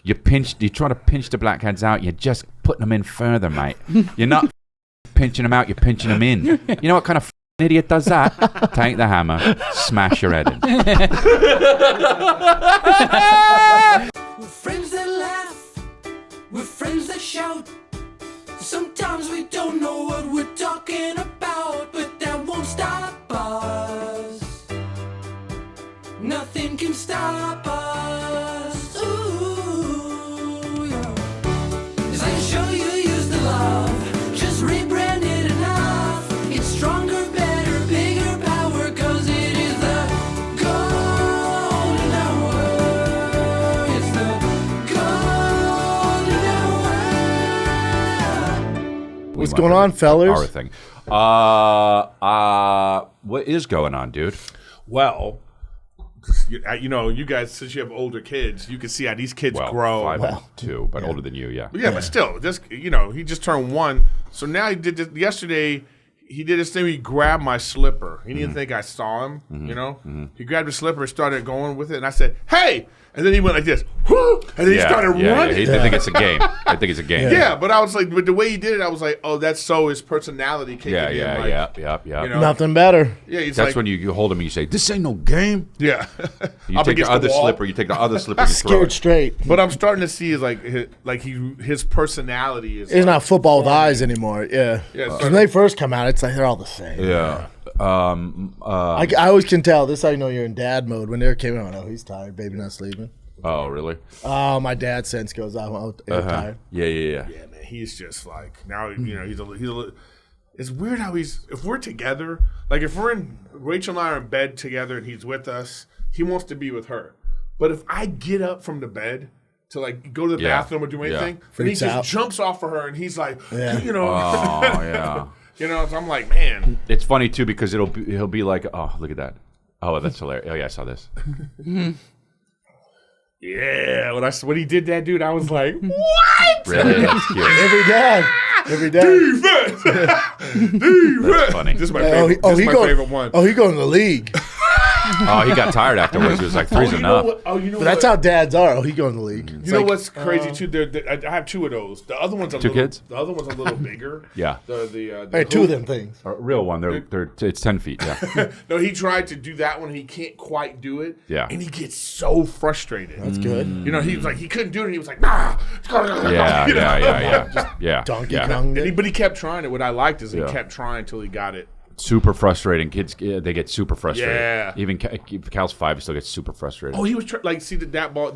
You're trying to pinch the blackheads out. You're just putting them in further, mate. You're not pinching them out. You're pinching them in. You know what kind of idiot does that? Take the hammer, smash your head in. We're friends that laugh. We're friends that shout. Sometimes we don't know what we're talking about, but that won't stop us. Nothing can stop us. Ooh, yeah. 'Cause I can show you use the love. Just rebrand it enough. It's stronger, better, bigger power, 'cause it is the golden hour. It's the golden hour. What's going on, fellas? Our thing. What is going on, dude? Well, you know, you guys, since you have older kids, you can see how these kids grow. 5 and 2, but older than you, yeah. Yeah, but still, just, you know, he just turned 1. So now he did this. Yesterday, he did this thing where he grabbed my slipper. He didn't think I saw him, you know? He grabbed the slipper and started going with it, and I said, hey! And then he went like this, whoo! And then he started running. Yeah. They think it's a game. I think it's a game. Yeah, but I was like, with the way he did it, I was like, oh, that's so his personality kicking in. Yeah. You know? Nothing better. Yeah, he's That's like, when you hold him and you say, this ain't no game. yeah. You Up take the against other wall. slipper, you take the other slipper, you throw Scared it. straight. But I'm starting to see his personality is. It's not football with eyes anymore. Yeah. Yeah, it's When they first come out, it's like they're all the same. Yeah. I always can tell. This is how you know you're in dad mode. When they came out, oh, he's tired. Baby not sleeping. Oh, really? Oh, my dad sense goes out. Tired. Yeah. Yeah, man, he's just like now. You know, he's a. It's weird how if we're together, like if Rachel and I are in bed together and he's with us, he wants to be with her. But if I get up from the bed to like go to the bathroom or do anything, then he just jumps off of her and he's like, you know, Oh, yeah. you know. So I'm like, man, It's funny, too, because he'll be like, oh, look at that. Oh, that's hilarious. Oh, yeah, I saw this. yeah. When he did that, dude, I was like, what? Really? That's cute. Every dad. Defense. That's funny. This is my favorite. This is my favorite one. Oh, he going to the league. Oh, he got tired afterwards. He was like, three's enough. You know But that's how dads are. Oh, he going to the league. You know what's crazy too? I have 2 of those. The other one's a little. kids? The other one's a little bigger. Yeah. The Hey, 2 of them things. A real one. It's 10 feet. Yeah. No, he tried to do that one. He can't quite do it. Yeah. And he gets so frustrated. That's good. You know, he was like he couldn't do it. And he was like, nah. Yeah. Donkey Yeah. Kong. But he kept trying it. What I liked is he kept trying until he got it. Super frustrating. Kids, they get super frustrated. Yeah. Even Cal's 5, he still gets super frustrated. Oh, he was that ball.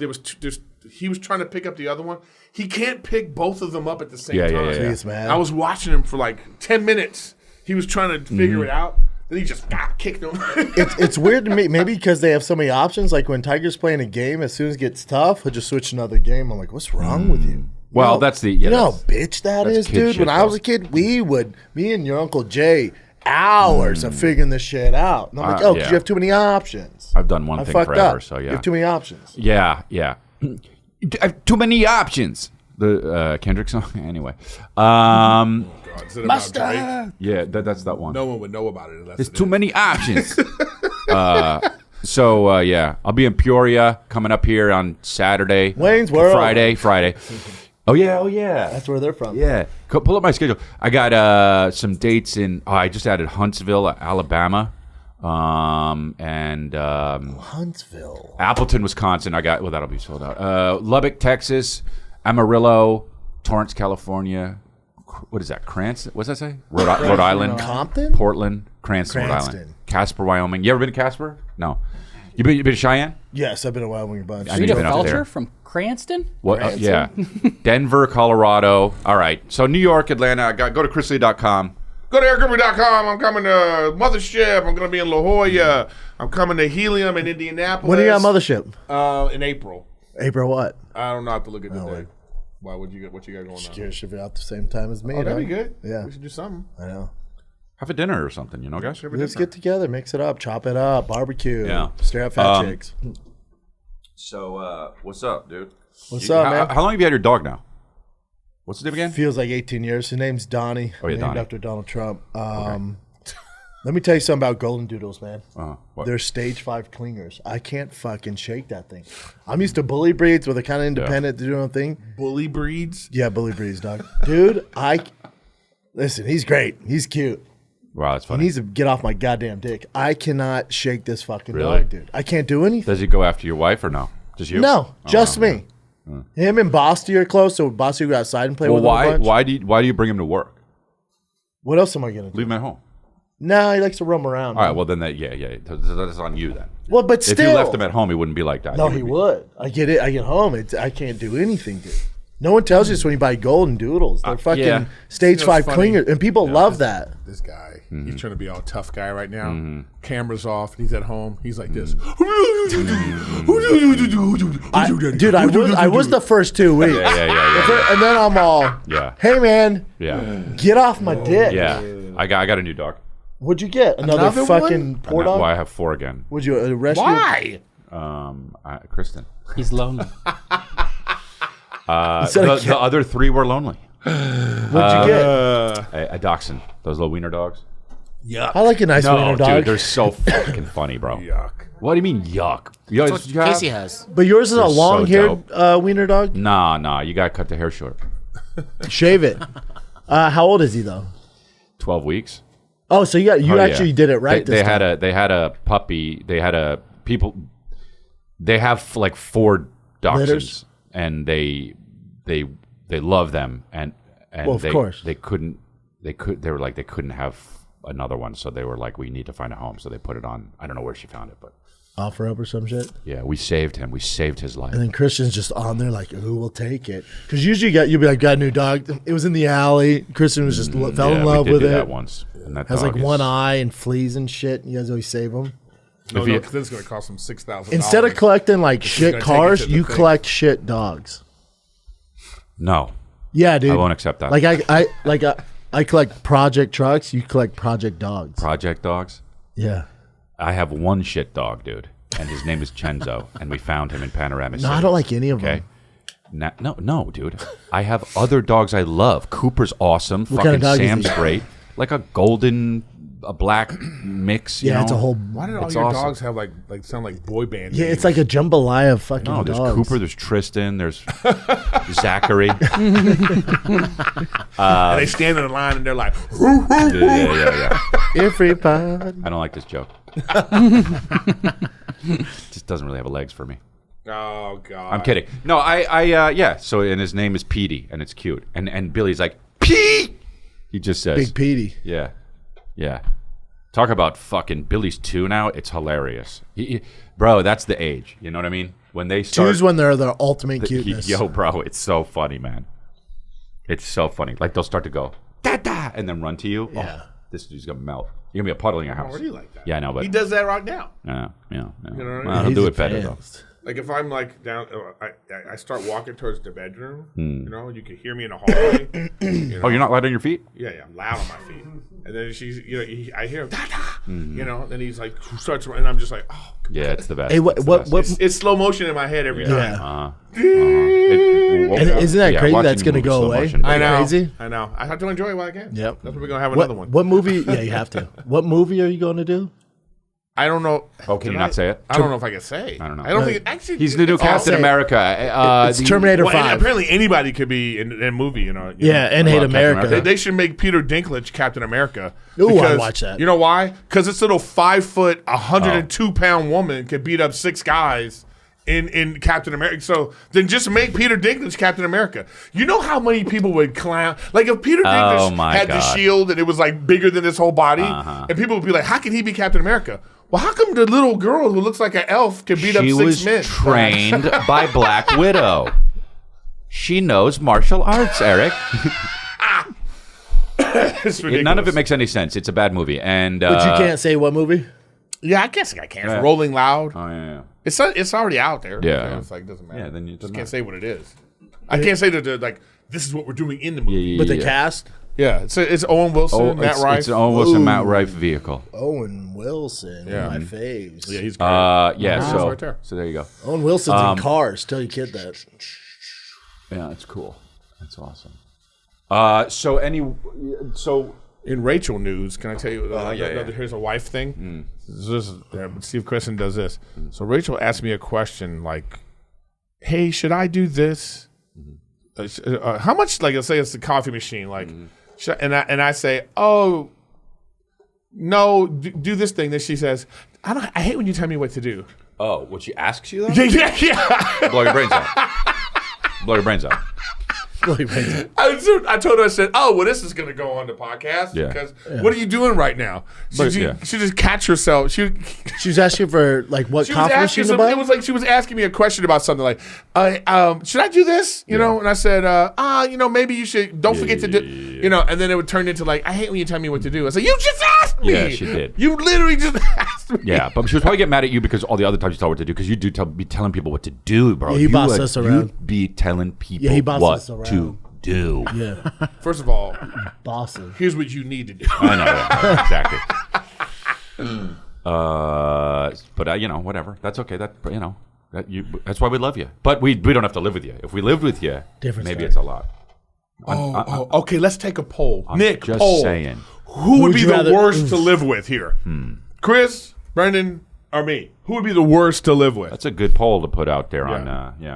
He was trying to pick up the other one. He can't pick both of them up at the same time. Yeah. Jeez, man. I was watching him for like 10 minutes. He was trying to figure it out. Then he just kicked him. It's weird to me. Maybe because they have so many options. Like when Tiger's playing a game, as soon as it gets tough, he'll just switch to another game. I'm like, what's wrong with you? Well, that's the. You know how bitch that is, kid dude? shit, When I was though. a kid, me and your Uncle Jay, hours of figuring this shit out. And I'm like, because you have too many options. I've done one thing fucked forever, up. so yeah. You have too many options. Yeah. I have too many options. The Kendrick song? Anyway. Is it about Drake? Yeah, that's that one. No one would know about it unless There's it too is. many options. So I'll be in Peoria coming up here on Saturday. Wayne's World. Friday. Oh yeah. That's where they're from. Yeah. Pull up my schedule. I got some dates in. I just added Huntsville, Alabama, and Huntsville. Appleton, Wisconsin. That'll be sold out. Lubbock, Texas, Amarillo, Torrance, California. What is that? Cranston? What's that say? Rhode Island. Compton? Portland. Cranston, Rhode Cranston. Island. Casper, Wyoming. You ever been to Casper? No. You been to Cheyenne? Yes, I've been a Wyoming bunch. I Rita been up there. Felcher from Cranston? What? Yeah. Denver, Colorado. All right. So New York, Atlanta. Go to chrisley.com. Go to ericgriffin.com. I'm coming to Mothership. I'm going to be in La Jolla. I'm coming to Helium in Indianapolis. When do you got Mothership? In April. April what? I don't know. I have to look at the wait. day. Why would you get what you got going on? Curious should be out the same time as me. Oh, that'd be dog. good. Yeah. We should do something. I know. Have a dinner or something, guys? Let's get together, mix it up, chop it up, barbecue. Yeah. Straight up fat chicks. So, what's up, dude? What's up, man? How long have you had your dog now? What's his name again? Feels like 18 years. His name's Donnie. Oh, yeah, named Donnie. after Donald Trump. Let me tell you something about Golden Doodles, man. What? They're stage 5 clingers. I can't fucking shake that thing. I'm used to bully breeds where they're kind of independent to do their own thing. Bully breeds? Yeah, bully breeds, dog. Dude, listen, he's great. He's cute. Wow, that's He funny. needs to get off my goddamn dick. I cannot shake this fucking Really? dog, dude. I can't do anything. Does he go after your wife or no? Just you? No, Oh, just wow. me. Him and Basti are close, so Basti will go outside and play Well, with him a bunch. why do you bring him to work? What else am I gonna do? Leave him at home. No, he likes to roam around. All right. Well, then that's on you then. Well, but If still, you left him at home, he wouldn't be like that. no, he would. I get it. I get home. I can't do anything, dude. No one tells you this when you buy Golden Doodles. They're fucking yeah. stage You know, 5 it's funny. clingers, and people love that. This guy, Mm-hmm. he's trying to be all tough guy right now. Cameras off, and he's at home. He's like this. Dude, I was the first 2 weeks. Yeah. And then I'm all, Yeah. hey, man, Yeah. get off my dick. Yeah. I got a new dog. What'd you get? Another Another fucking one? poor Well, dog? I have 4 again. Would you arrest Why? Kristen. He's lonely. The other 3 were lonely. What'd you get? A dachshund. Those little wiener dogs. Yuck. I like a nice wiener dude, dog. they're so fucking funny, bro. Yuck. What do you mean yuck? You know, That's what Casey has. But yours is a They're so long-haired wiener dog? Nah. You gotta cut the hair short. Shave it. How old is he, though? 12 weeks. Oh, so you actually did it right They this time. had a puppy. They have like 4 dachshunds, Litters? and they love them, and Well, of course. they were like they couldn't have another one, so they were like, we need to find a home, so they put it on. I don't know where she found it, but Offer up or some shit. yeah, we saved him. We saved his life. And then Christian's just on there like, who will take it? Because usually you'll be like, got a new dog. It was in the alley. Christian was just fell in love we did with do it. that once. And that Has dog like one eye and fleas and shit. You guys always save them. No, you- because this is going to cost him $6,000. Instead of collecting like shit gonna take it cars, to the you thing. collect shit dogs. No, Yeah, dude. I won't accept that. Like I collect project trucks. You collect project dogs. Project dogs. Yeah. I have one shit dog, dude, and his name is Chenzo, and we found him in Panorama No, City. I don't like any of Okay. them. No, dude. I have other dogs I love. Cooper's awesome. What Fucking kind of dog is Sam's he? great. Like a golden, a black mix. You Yeah, know? it's a whole. Why did all It's your awesome. dogs have like sound like boy band? Yeah, names? it's like a jambalaya of fucking No, there's dogs. Cooper. There's Tristan. There's Zachary. and they stand in a line and they're like, Yeah. Everybody. I don't like this joke. Just doesn't really have legs for me. oh god. I'm kidding. No, yeah. So, and his name is Petey, and it's cute. And Billy's like, Pete! He just says, Big Petey. Yeah. Talk about fucking Billy's 2 now. It's hilarious. Bro, that's the age. You know what I mean? When they start. Two's when they're their ultimate cuteness. Yo, bro, it's so funny, man. It's so funny. Like, they'll start to go, da-da, and then run to you. Yeah. Oh, this dude's going to melt. You're going to be a puddle in your house. already like that. Yeah, I know, but. He does that right now. Yeah. know what I mean? Well, he'll He's do it better, though. advanced. Like if I'm like down, I start walking towards the bedroom. Hmm. You know, you can hear me in the hallway. You know? Oh, you're not light on your feet? Yeah, I'm loud on my feet. And then she's, I hear him, you know. Then he's like, starts, and I'm just like, oh. Yeah, it's the best. Hey, what? It's the best. It's slow motion in my head every time. And isn't that crazy? watching That's gonna movies go slow away. motion, I know. Crazy? I know. I have to enjoy it while I can. Yep. That's what we're gonna have another one. What movie? Yeah, you have to. What movie are you going to do? I don't know. Oh, can you not say it? I don't know if I can say. I don't know. I don't think actually. He's the new it's Captain say it. America. It's Terminator Well, 5. apparently anybody could be in a movie. You know. Yeah, and hate Captain America. America. They should make Peter Dinklage Captain America. Ooh, I'd because- watch that. You know why? Because this little 5 foot, 102-pound woman could beat up 6 guys in Captain America. So then just make Peter Dinklage Captain America. You know how many people would clown? Like if Peter Dinklage my had the God. shield and it was like bigger than his whole body, and people would be like, "How can he be Captain America?" Well, how come the little girl who looks like an elf can beat up She 6 was men? trained by Black Widow. She knows martial arts, Eric. It's ridiculous. None of it makes any sense. It's a bad movie. And But you can't say what movie? Yeah, I guess I can. Yeah. Rolling Loud. Oh, yeah. It's already out there. Yeah. So it's like doesn't matter. Yeah, then you just doesn't can't matter. say what it is. I can't say that like this is what we're doing in the movie. Yeah, But the cast? Yeah, it's Owen Wilson, Matt Rife. It's almost a Matt Rife vehicle. Owen Wilson, one of my faves. Yeah, he's great. Yeah, He's right there. so there you go. Owen Wilson's in Cars. Tell your kid that. Yeah, that's cool. That's awesome. So in Rachel news, can I tell you? yeah. Here's a wife thing. See if Kristen does this. So Rachel asked me a question like, "Hey, should I do this? How much? Like, let's say it's the coffee machine. Like, and I say, oh, no, do this thing." Then she says, I hate when you tell me what to do. Oh, what she asks you though? Yeah. Blow your brains out. Blow your brains out. I told her, I said, "Oh, well, this is going to go on the podcast because what are you doing right now?" She just catch herself. She was asking for like what coffee machine to buy. It was like she was asking me a question about something like, "Should I do this?" You know, and I said, maybe you should. Don't forget to do. You know, and then it would turn into like, "I hate when you tell me what to do." I said, "You just asked me." Yeah, she did. You literally just asked me. Yeah, but she was probably getting mad at you because all the other times you tell her what to do, because you do be telling people what to do, bro. Yeah, he bossed us around. You be telling people he bossed what us around. to do. Yeah, First of all, bosses. here's what you need to do. I know, exactly. But whatever. That's okay. That's why we love you. But we don't have to live with you. If we lived with you, maybe it's a lot. Okay, let's take a poll. Nick, just poll. saying. Who would be you the rather- worst to live with here? Chris, Brendan, or me? Who would be the worst to live with? That's a good poll to put out there on.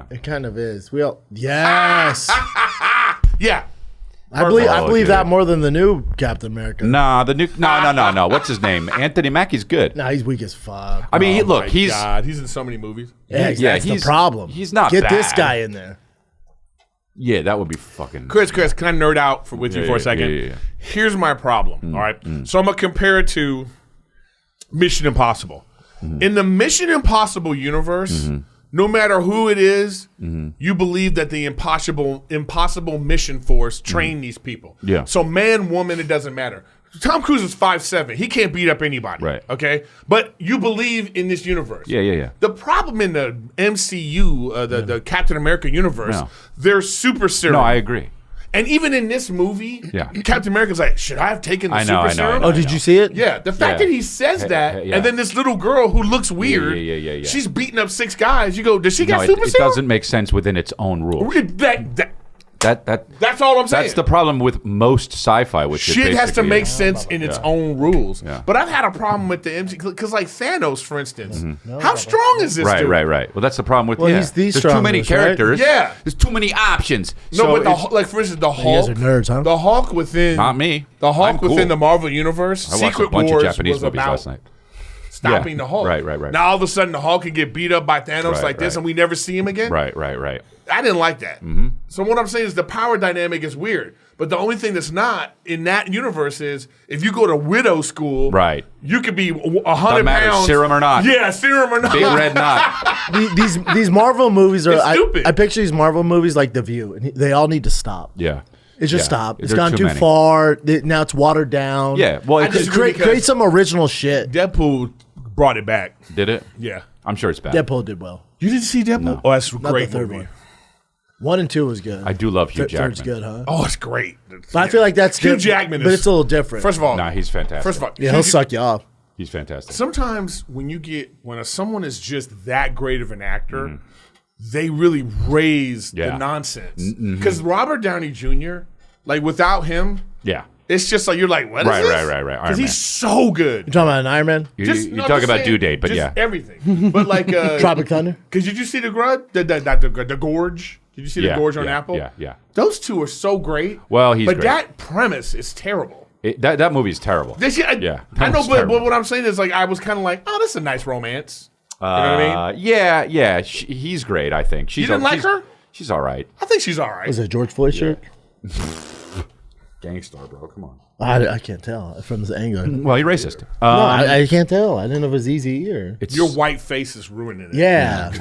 It kind of is. Yes. Yeah. I believe dude. that more than the new Captain America. Nah, the new no. What's his name? Anthony Mackie's good. Nah, he's weak as fuck. I mean, My he's God, he's in so many movies. That's the problem. He's not Get this bad. guy in there. Yeah, that would be fucking. Chris, can I nerd out with you for a second? Yeah. Here's my problem, all right? So I'm going to compare it to Mission Impossible. In the Mission Impossible universe, no matter who it is, you believe that the impossible mission force trained these people. Yeah. So man, woman, it doesn't matter. Tom Cruise is 5'7". He can't beat up anybody. Right. Okay? But you believe in this universe. Yeah. The problem in the MCU, the Captain America universe, No. they're super serum. No, I agree. And even in this movie, Captain America's like, should I have taken the I know, super I know, serum? I know. Oh, did you see it? Yeah, the fact that he says that, yeah. and then this little girl who looks weird, Yeah. she's beating up 6 guys. You go, does she got No, super it serum? doesn't make sense within its own rules. That's all I'm saying. That's the problem with most sci-fi, which is Shit has to basically- make sense in its own rules. Yeah. But I've had a problem with the MCU because, like Thanos, for instance, how strong is this dude? Right. Well, that's the problem with. Well, he's the there's too many strongest, right? characters. Yeah. There's too many options. No, So but it's- like for instance, the guys Hulk, are nerds, huh? the Hulk within Not me. the Hulk I'm cool. within the Marvel universe, I watched Secret a bunch Wars of Japanese was movies about last night. stopping Yeah. the Hulk. Right. Now all of a sudden the Hulk can get beat up by Thanos Right, like this, right. and we never see him again. Right. I didn't like that. So what I'm saying is the power dynamic is weird. But the only thing that's not in that universe is if you go to widow school, Right. you could be 100 Doesn't matter, pounds. serum or not. Yeah, serum or not. Big red knot. These Marvel movies are. It's stupid. I picture these Marvel movies like The View, and they all need to stop. Yeah. It's just Yeah. stop. It's There are gone too many. far. Now it's watered down. Yeah. Well, I it just just Create some original shit. Deadpool brought it back. did it. Yeah. I'm sure it's bad. Deadpool did well. You didn't see Deadpool? Oh, that's a Not great the third movie. one. 1 and 2 was good. I do love Hugh Third's Jackman. good, huh? Oh, it's great. But I feel like that's Hugh different, Jackman but is- it's a little different. First of all, Nah, he's fantastic. First of all, yeah, he'll suck you off. He's fantastic. sometimes when someone is just that great of an actor, they really raise the Yeah. nonsense. Because Robert Downey Jr., like without him, Yeah. it's just like you're like, what is Right, this? right. Iron Because Man. he's so good. You talking about an Iron Man? You No, talk just about saying, due date, but just yeah. everything. But like, Tropic Thunder? because did you see the Grudge? The Gorge? Did you see the Gorge on Apple? Yeah. Those two are so great. Well, he's but great. that premise is terrible. That movie is terrible. I that know, was but terrible. what I'm saying is like I was kind of like, oh, this is a nice romance. You know what I mean? Yeah. He's great. I think she's. You didn't like her? She's all right. I think she's all right. Was it a George Floyd shirt? Gangstar, bro. Come on. I can't tell from this angle. Well, you're racist. No, I can't tell. I didn't know if it was easy or. It's Your white face is ruining it. Yeah.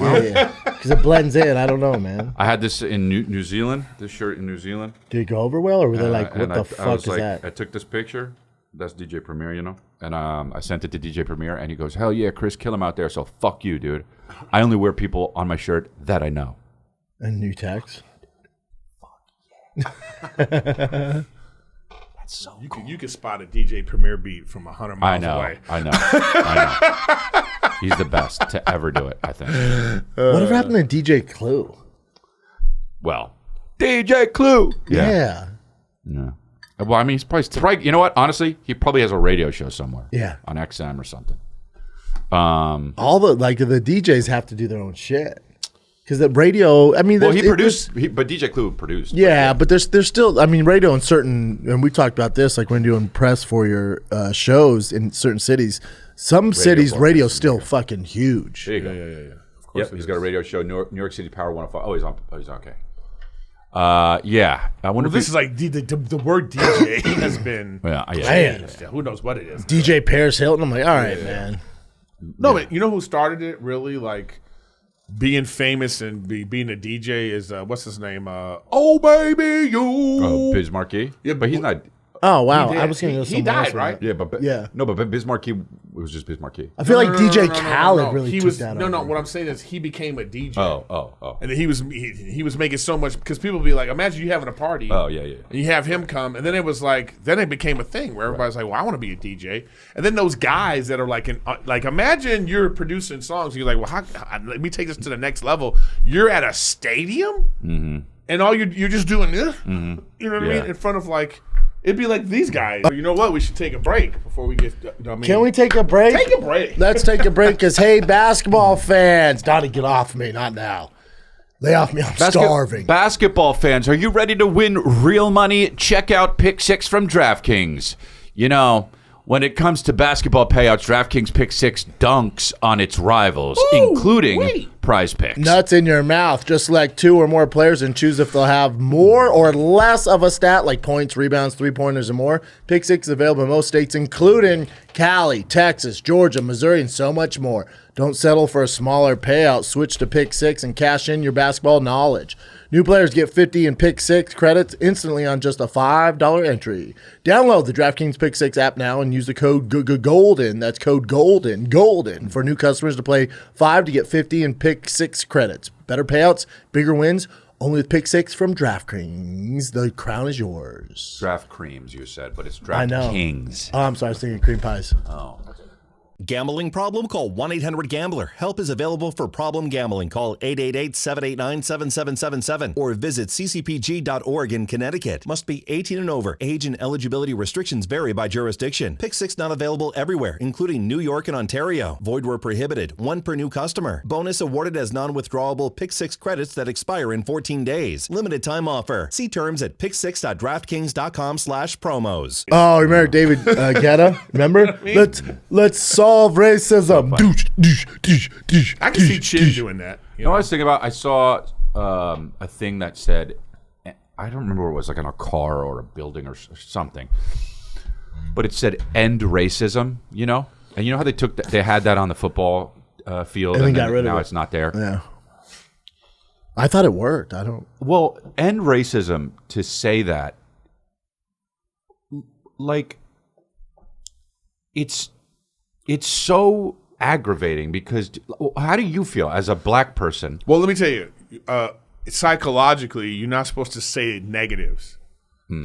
Because it blends in. I don't know, man. I had this in New Zealand. This shirt in New Zealand. Did it go over well, or were they like, what And the I fuck was is like, that? I took this picture. That's DJ Premier, you know? And I sent it to DJ Premier, and he goes, hell yeah, Chris, kill him out there, so fuck you, dude. I only wear people on my shirt that I know. And new text. That's so You could spot a DJ Premier beat from 100 miles away. I know. He's the best to ever do it, I think. Whatever happened to DJ Clue? Well, DJ Clue. Yeah. No. Well, I mean, he's probably. You know what? Honestly, he probably has a radio show somewhere. Yeah. On XM or something. All the DJs have to do their own shit because the radio. I mean, Well, he produced, but DJ Clue produced. Yeah, but there's still. I mean, radio in certain, and we talked about this, like when doing press for your shows in certain cities. Some cities, radio's still fucking huge. There you go. Yeah. Of course. Yep, he's got a radio show, New York City Power 105. Oh, he's on. Oh, he's okay. Yeah. I wonder Well, this is like the word DJ has been. Yeah, yeah. Man. Yeah, who knows what it is? DJ Paris Hilton. I'm like, all right, man. No, but you know who started it really? Like being famous and being a DJ is what's his name? Oh baby, you. Oh, Biz Markie. Yeah, but he's not. Oh wow, He did. I was going to go He somewhere died, else with right? that. Yeah, but Yeah. No, but Biz Markie was just Biz Markie. I feel like DJ No, Khaled really he took was that no. over. What I'm saying is he became a DJ. Oh. And then he was making so much because people be like, imagine you having a party. Oh, yeah. And you have him come, and then it was like, then it became a thing where everybody's like, well, I want to be a DJ. And then those guys that are like, imagine you're producing songs. And you're like, well, let me take this to the next level. You're at a stadium, and all you're just doing this. You know what I mean? In front of like. It'd be like these guys. You know what? We should take a break before we get. You know what I mean? Can we take a break? Take a break. Let's take a break because, hey, basketball fans, Donnie, get off me, not now. Lay off me, I'm starving. Basketball fans, are you ready to win real money? Check out Pick 6 from DraftKings. You know, when it comes to basketball payouts, DraftKings Pick 6 dunks on its rivals, including Prize Picks. Nuts in your mouth. Just select 2 or more players and choose if they'll have more or less of a stat like points, rebounds, 3-pointers, and more. Pick 6 is available in most states, including Cali, Texas, Georgia, Missouri, and so much more. Don't settle for a smaller payout. Switch to Pick 6 and cash in your basketball knowledge. New players get 50 in Pick 6 credits instantly on just a $5 entry. Download the DraftKings Pick 6 app now and use the code GOLDEN. That's code GOLDEN for new customers to play 5 to get 50 in Pick 6 credits. Better payouts, bigger wins, only with Pick 6 from DraftKings. The crown is yours. Draft creams, you said, but it's I know. DraftKings. Oh, I'm sorry, I was thinking cream pies. Oh. Gambling problem? Call 1-800-GAMBLER. Help is available for problem gambling. Call 888-789-7777 or visit ccpg.org in Connecticut. Must be 18 and over. Age and eligibility restrictions vary by jurisdiction. Pick 6 not available everywhere, including New York and Ontario. Void where prohibited. 1 per new customer. Bonus awarded as non-withdrawable Pick 6 credits that expire in 14 days. Limited time offer. See terms at pick6.draftkings.com/promos. Oh, remember David Guetta? Remember? Let's solve racism. I can see Chin doing that. You know what I was thinking about? I saw a thing that said, I don't remember what it was, like on a car or a building or something, but it said "end racism." You know, and you know how they had that on the football field, And then then got rid of now it. it's not there. Yeah. I thought it worked. I don't. Well, end racism, to say that, like, it's so aggravating because how do you feel as a black person? Well, let me tell you, psychologically, you're not supposed to say negatives.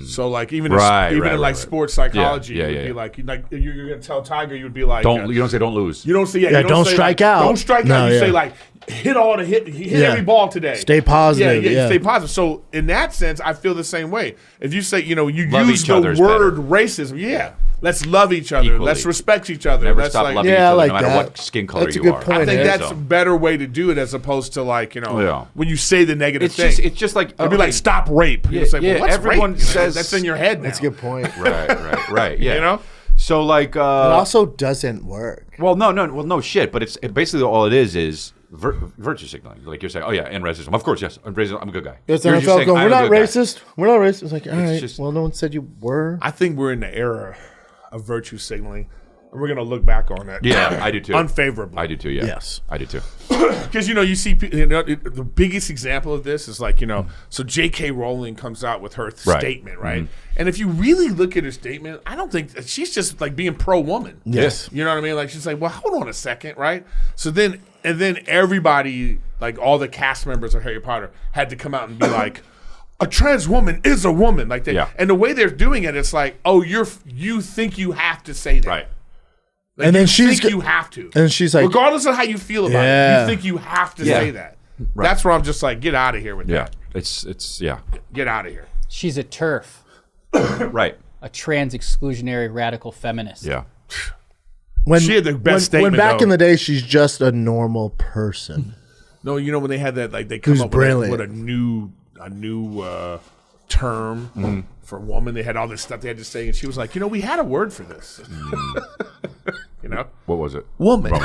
So, like, even in sports psychology, Yeah, you would yeah. be like you're gonna tell Tiger, you would be like, You don't say don't lose. You don't say Yeah, you don't say, strike like, out. Don't strike No, out. You yeah. say like hit Yeah. every ball today. Stay positive, yeah. Stay positive. So in that sense, I feel the same way. If you say you Love use each the other is word better. racism, let's love each other. Equally. Let's respect each other. Never Let's stop like, loving Yeah, each I other, like no matter that. what skin color That's a you good are. point. I think Yeah. that's a better way to do it as opposed to like Yeah. when you say the negative It's thing. just like It'd be like stop rape. People Yeah, say, well, yeah, what's everyone rape? You know, says- that's in your head now. That's a good point. right. Yeah, You know? So like, It also doesn't work. no shit. But it's basically all it is virtue signaling. Like you're saying, oh yeah, and racism. Of course, yes, I'm racist. I'm a good guy. It's You're just NFL saying, going, I'm we're a not good guy. racist. We're not racist. It's like, all right. just- Well, no one said you were. I think we're in the era of virtue signaling, and we're gonna look back on that. Yeah, I do too. Unfavorably. I do too. Yeah. Yes. I do too. Because you see the biggest example of this is like so J.K. Rowling comes out with her Right. statement, right? And if you really look at her statement, I don't think she's just like being pro woman. Yes. You know what I mean? Like she's like, well, hold on a second, right? So then everybody, like all the cast members of Harry Potter, had to come out and be like, a trans woman is a woman, like that. Yeah. And the way they're doing it, it's like, oh, you think you have to say that, Right. Like, And then you she's think go- you have to, and she's like- regardless of how you feel about it, Yeah. you think you have to Yeah. say that. Right. That's where I'm just like, get out of here with Yeah. that. It's yeah. Get out of here. She's a turf. Right. a trans exclusionary radical feminist. Yeah. When, She had the best when statement, back though. in the day, she's just a normal person. No, you know when they had that, like they come Who's up brilliant. with a new term for woman. They had all this stuff they had to say, and she was like, we had a word for this. What was it? Woman. Right.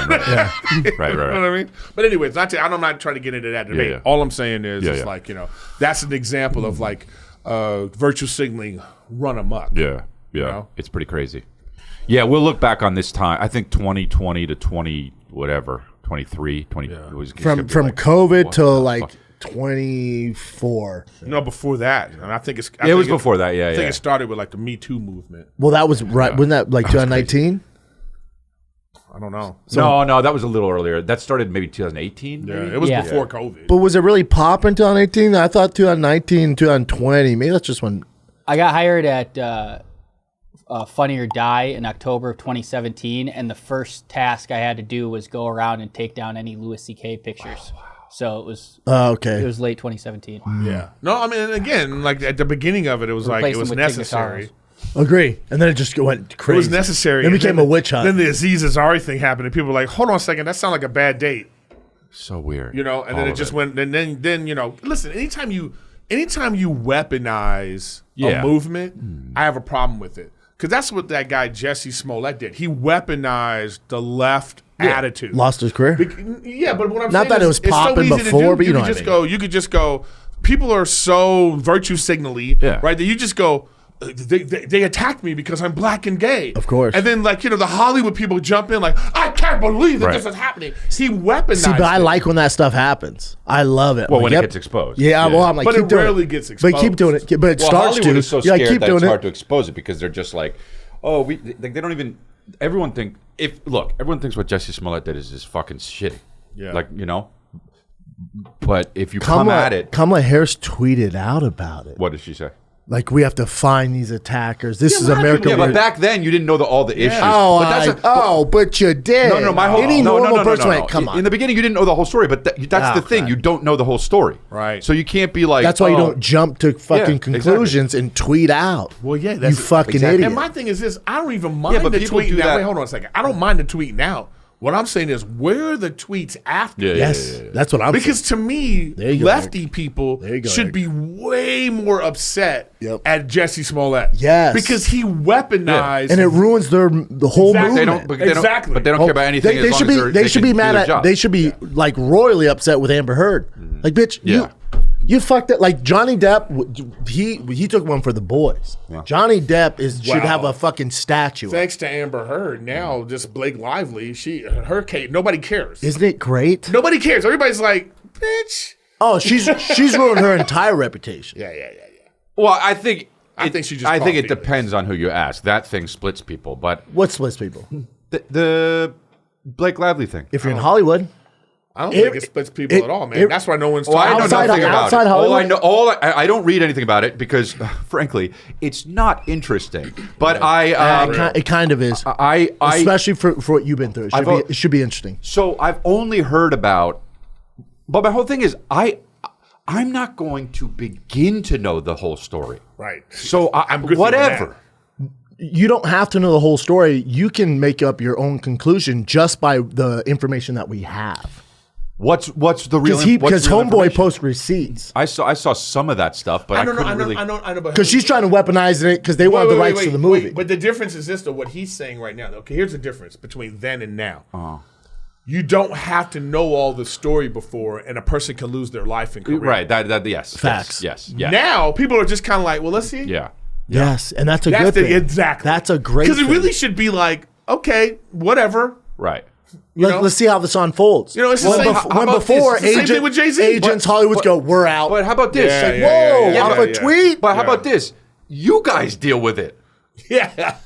Right. You know what I mean? But anyways, I'm not trying to get into that debate. Yeah. All I'm saying is, Yeah, it's yeah. like, that's an example of like virtue signaling run amok. Yeah. Yeah. know? It's pretty crazy. Yeah, we'll look back on this time. I think 2020 to 20 whatever, 23, 20. It was, it's gonna From be from like, COVID what to the like fuck? 24. No, before that. And I think it's. It was before that. Yeah, I think yeah. it started with like the Me Too movement. Well, that was right. Wasn't that like 2019? I don't know. No, that was a little earlier. That started maybe 2018. Yeah, maybe? it was Yeah. before COVID. But was it really popping 2018? I thought 2019, 2020. Maybe that's just when. I got hired at Funny or Die in October of 2017, and the first task I had to do was go around and take down any Louis C.K. pictures. So it was Okay. late 2017. Yeah. No, I mean, again, like at the beginning of it was like Replace it was them with necessary. Tig Agree. And then it just went crazy. It was necessary. It And became then- a witch hunt. Then the Aziz Ansari thing happened, and people were like, "Hold on a second, that sounds like a bad date," So weird. and then All it of just went. And then listen, anytime you weaponize Yeah. a movement, I have a problem with it because that's what that guy Jussie Smollet did. He weaponized the left attitude. Lost his career. Yeah, but what I'm Not saying that is, it was it's so popping easy to before, do. but you know what I You could just go. People are so virtue signally, Yeah. right? That you just go. They attacked me because I'm black and gay. Of course. And then the Hollywood people jump in like, I can't believe that Right. this is happening. He weaponized. See, but I it. like when that stuff happens. I love it. Well, I'm when like, it yep. gets exposed. Yeah, well, I'm like, But keep it doing rarely it. gets But keep doing it. But it Well, starts Hollywood to. is so You're scared like, keep that doing it's it. hard to expose it because they're just like, oh, they don't even. Everyone thinks what Jussie Smollett did is just fucking shitty. Yeah. But if you come at it, Kamala Harris tweeted out about it. what did she say? Like, we have to find these attackers. This is America. Yeah, but back then you didn't know all the issues. Oh, But but you did. no, my whole Any no, normal no, person no. went, come on. In the beginning, you didn't know the whole story, but that's the thing. Okay. You don't know the whole story, Right. So you can't be like. That's why you oh, don't jump to fucking exactly. conclusions and tweet out. Well, yeah, you that's fucking exactly. idiot. And my thing is this: I don't even mind but the people tweeting do out. that. Wait, hold on a second. I don't mind the tweeting out. What I'm saying is, where are the tweets after? Yeah, Yes, that's what I'm Because to me, There you go, lefty people There you go, should Eric. be way more upset Yep. at Jussie Smollett. Yes. Because he weaponized. and it ruins the whole Exactly. They movement. don't. But Exactly. But they don't care about anything. They as should long be. as They should be can mad do their at. job. They should be like royally upset with Amber Heard. Like, bitch, you fucked it. Like Johnny Depp, he took one for the boys. Johnny Depp should have a fucking statue. Thanks to Amber Heard, now just Blake Lively, her case, nobody cares. Isn't it great? Nobody cares. Everybody's like, bitch. Oh, she's ruined her entire reputation. Yeah. Well, I think. I think she just I think caught it depends on who you ask. That thing splits people, but What splits people? the Blake Lively thing. If you're in Hollywood, I don't think it splits people at all, man. That's why no one's Well, I talking know Outside- about nothing it. about outside it. Hollywood? I don't read anything about it because, frankly, it's not interesting. But it kind of is. I Especially for what you've been through. It should be interesting. so I've only heard about, but my whole thing is I'm not going to begin to know the whole story. Right. So I'm with you on whatever. You don't have to know the whole story. You can make up your own conclusion just by the information that we have. What's the real? Because real Homeboy information? posts receipts. I saw some of that stuff, but I don't know. couldn't really. I know. But Because she's trying to weaponize it because they wanted the rights to the movie. But the difference is this, though. What he's saying right now. Okay, here's the difference between then and now. You don't have to know all the story before, and a person can lose their life and career. Right. That yes. Facts. Yes. Now people are just kind of like, well, let's see. Yeah. Yes, and that's a That's good thing. exactly. That's a great thing. Because it really should be like, okay, whatever. Right. Let's see how this unfolds. You know, it's the when same- bef- how when about before this? It's the same thing with Jay-Z. agents Hollywood go, we're out. But how about this? Yeah, Like, yeah, Whoa, yeah, off yeah, a yeah. tweet? But how about this? You guys deal with it. Yeah.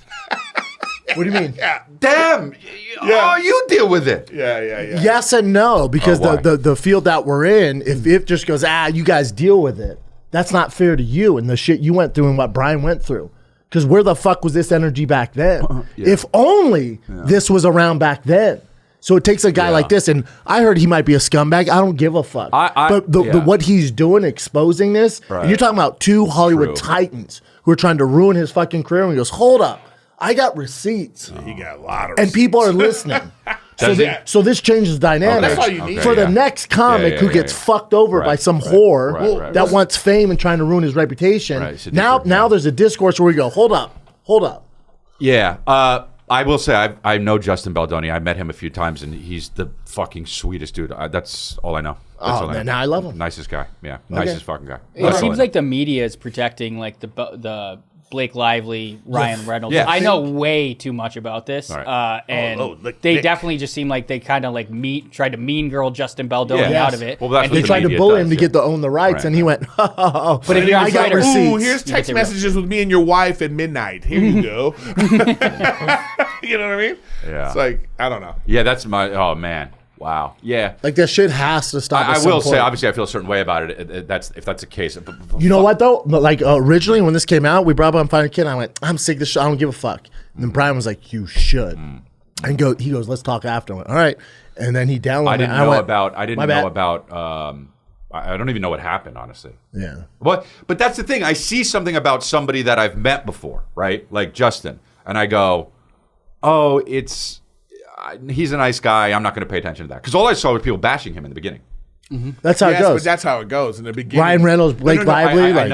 What do you mean? Damn. Oh, you deal with it. Yeah. Yes and no, because why? the field that we're in, if it just goes, you guys deal with it, that's not fair to you and the shit you went through and what Brian went through. Because where the fuck was this energy back then? If only this was around back then. So it takes a guy like this, and I heard he might be a scumbag. I don't give a fuck. But what he's doing, exposing this, and you're talking about two Hollywood titans who are trying to ruin his fucking career. And he goes, hold up, I got receipts. He got a lot of and people are listening. So this changes dynamics that's all you need. for the next comic who gets fucked over by some whore that wants fame and trying to ruin his reputation. Now there's a discourse where we go, hold up. Yeah. I will say I know Justin Baldoni. I met him a few times, and he's the fucking sweetest dude. That's all I know. That's all man, I love him. Nicest guy. Yeah, nicest fucking guy. It seems like the media is protecting like the Blake Lively, Ryan Reynolds. I know way too much about this, and they definitely just seem like they kind of like tried to mean girl Justin Baldoni out of it. Well, that's and they tried to bully him to get to own the rights, and he went, but if you're I got receipts. Ooh, here's text messages with me and your wife at midnight. Here you go. You know what I mean? Yeah. It's like, I don't know. Yeah, that's my. Oh man. Wow. Yeah. Like that shit has to stop. I will say, obviously, I feel a certain way about it. If that's the case. You know what though? Like originally when this came out, we brought up on Finding a Kid. I went, I'm sick of this shit. I don't give a fuck. And then Brian was like, you should. And he goes, let's talk after. I went, all right. And then he downloaded. I didn't know about. I don't even know what happened, honestly. Yeah. But that's the thing. I see something about somebody that I've met before, right? Like Justin, and I go, oh, he's a nice guy. I'm not going to pay attention to that. Because all I saw was people bashing him in the beginning. That's how it goes. But that's how it goes in the beginning. Ryan Reynolds, Blake Lively. I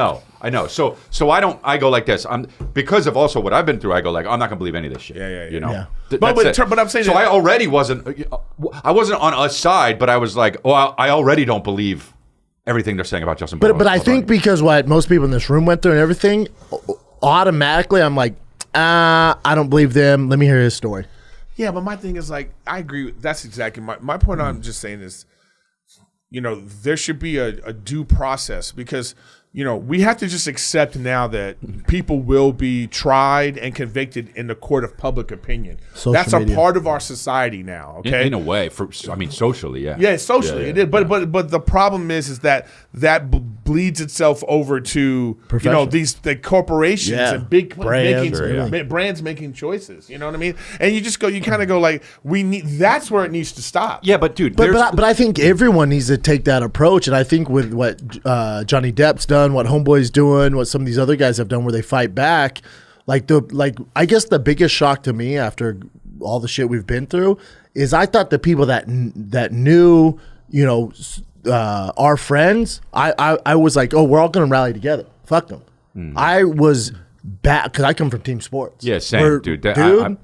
know. So I go like this. Because of also what I've been through, I go like, I'm not going to believe any of this shit. Yeah. You know? Yeah. But I'm saying so I already wasn't on a side, but I was like, oh, I already don't believe everything they're saying about Justin Baldoni. But I think because what most people in this room went through and everything, automatically I'm like, I don't believe them. Let me hear his story. Yeah, but my thing is like, I agree. That's exactly my point. I'm just saying is, there should be a due process because, we have to just accept now that people will be tried and convicted in the court of public opinion. That's a part of our society now. Okay, in a way, socially, yeah. Yeah, socially it is. But the problem is that bleeds itself over to the corporations and big brands making choices. You know what I mean? And you kind of go like, that's where it needs to stop. Yeah, but dude, but I think everyone needs to take that approach, and I think with what Johnny Depp's done, what Homeboy's doing, what some of these other guys have done, where they fight back, I guess the biggest shock to me after all the shit we've been through is I thought the people that knew, our friends, I was like, oh, we're all gonna rally together. Fuck them. I was bad because I come from team sports. Yeah, same, dude. Don't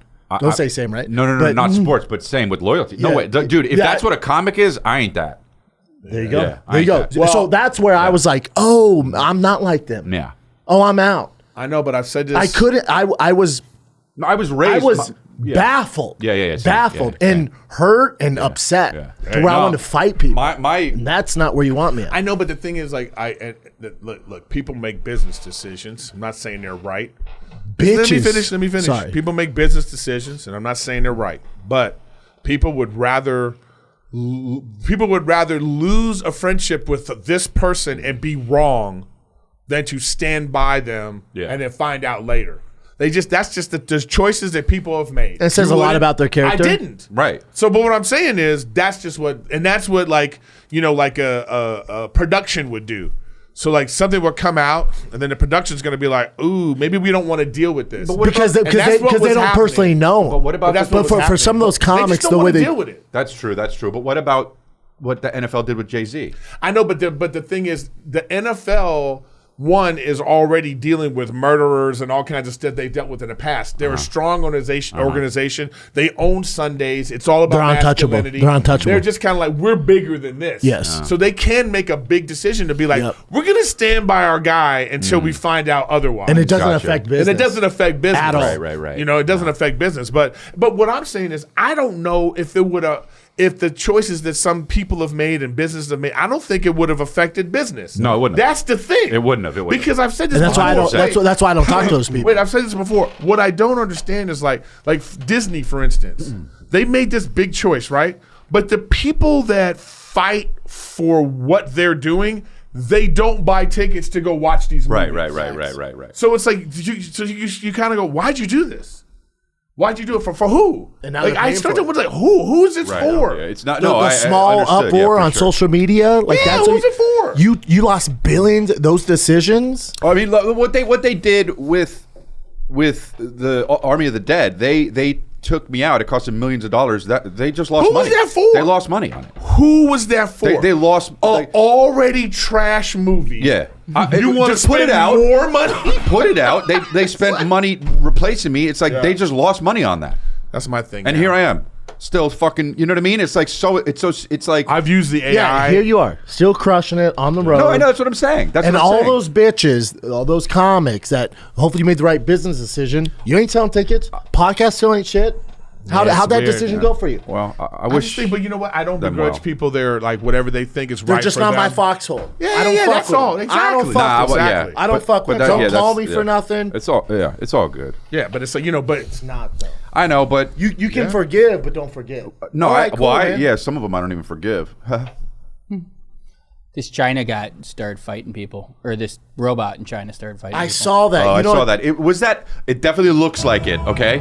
say same, right? No, not sports, but same with loyalty. No way, dude. If that's what a comic is, I ain't that. There you go. Yeah, there you go. Well, so that's where I was like, oh, I'm not like them. Yeah. Oh, I'm out. I know, but I've said this. I couldn't. I was raised. I was baffled. Yeah. Baffled and hurt and upset to where I wanted to fight people. And that's not where you want me at. I know, but the thing is, like, look, people make business decisions. I'm not saying they're right. Bitches. Let me finish. Sorry. People make business decisions, and I'm not saying they're right, but people would rather lose a friendship with this person and be wrong than to stand by them and then find out later. That's just the choices that people have made. It says a lot about their character. I didn't. Right. So, but what I'm saying is that's what like a production would do. So like something will come out, and then the production's going to be like, "Ooh, maybe we don't want to deal with this," because they don't personally know. But what about? But for some of those comics, the way they deal with it. That's true. But what about what the NFL did with Jay-Z? I know, but the thing is, the NFL is already dealing with murderers and all kinds of stuff they dealt with in the past. They're a strong organization. They own Sundays. It's all about masculinity. They're untouchable. They're just kind of like, we're bigger than this. Yes. So they can make a big decision to be like, we're going to stand by our guy until we find out otherwise. And it doesn't affect business. And it doesn't affect business. At all. Right. It doesn't affect business. But what I'm saying is, I don't know if it would have... If the choices that some people have made and businesses have made, I don't think it would have affected business. No, it wouldn't. That's the thing. It wouldn't have. Because I've said this before. That's why I don't talk to those people. Wait, I've said this before. What I don't understand is like Disney, for instance. They made this big choice, right? But the people that fight for what they're doing, they don't buy tickets to go watch these movies. Right. So it's like, you kind of go, why'd you do this? Why'd you do it for who? And now like they're I paying started for with like who is it Right, for? yeah, it's not The small understood, uproar for on sure. social media, like Yeah, that's who's it for? You lost billions. Those decisions. I mean, look, what they did with the Army of the Dead, they took me out. It cost them millions of dollars. That they just lost Who money. was that for? They lost money on it. Who was that for? They lost. Already trash movie. Yeah, You want to just put spend it out. more money? Put it out. They spent money replacing me. It's like they just lost money on that. That's my thing. And now. here I am, still fucking. You know what I mean? It's like it's like. I've used the AI. Yeah, here you are, still crushing it on the road. No, I know that's what I'm saying. That's And what I'm all saying. those bitches, all those comics that hopefully you made the right business decision. You ain't selling tickets. Podcast still ain't shit. How'd that weird, decision go for you? Well, I I wish. think, but you know what? I don't them begrudge well. people their like whatever they think is They're right. just for not them. my foxhole. Yeah, I don't yeah, fuck that's with all. them. I don't Exactly. fuck Nah, with well, them. yeah. I don't fuck with them. that- Don't yeah, call that's- me for yeah. nothing. It's all it's all good. Yeah, but it's like but It's not though. I know, but You can forgive, but don't forget. no, All right, cool, man. yeah, some of them I don't even forgive. This China guy started fighting people, or this robot in China started fighting I people. saw that. Oh, You I know saw what? that. It definitely looks like it. Okay,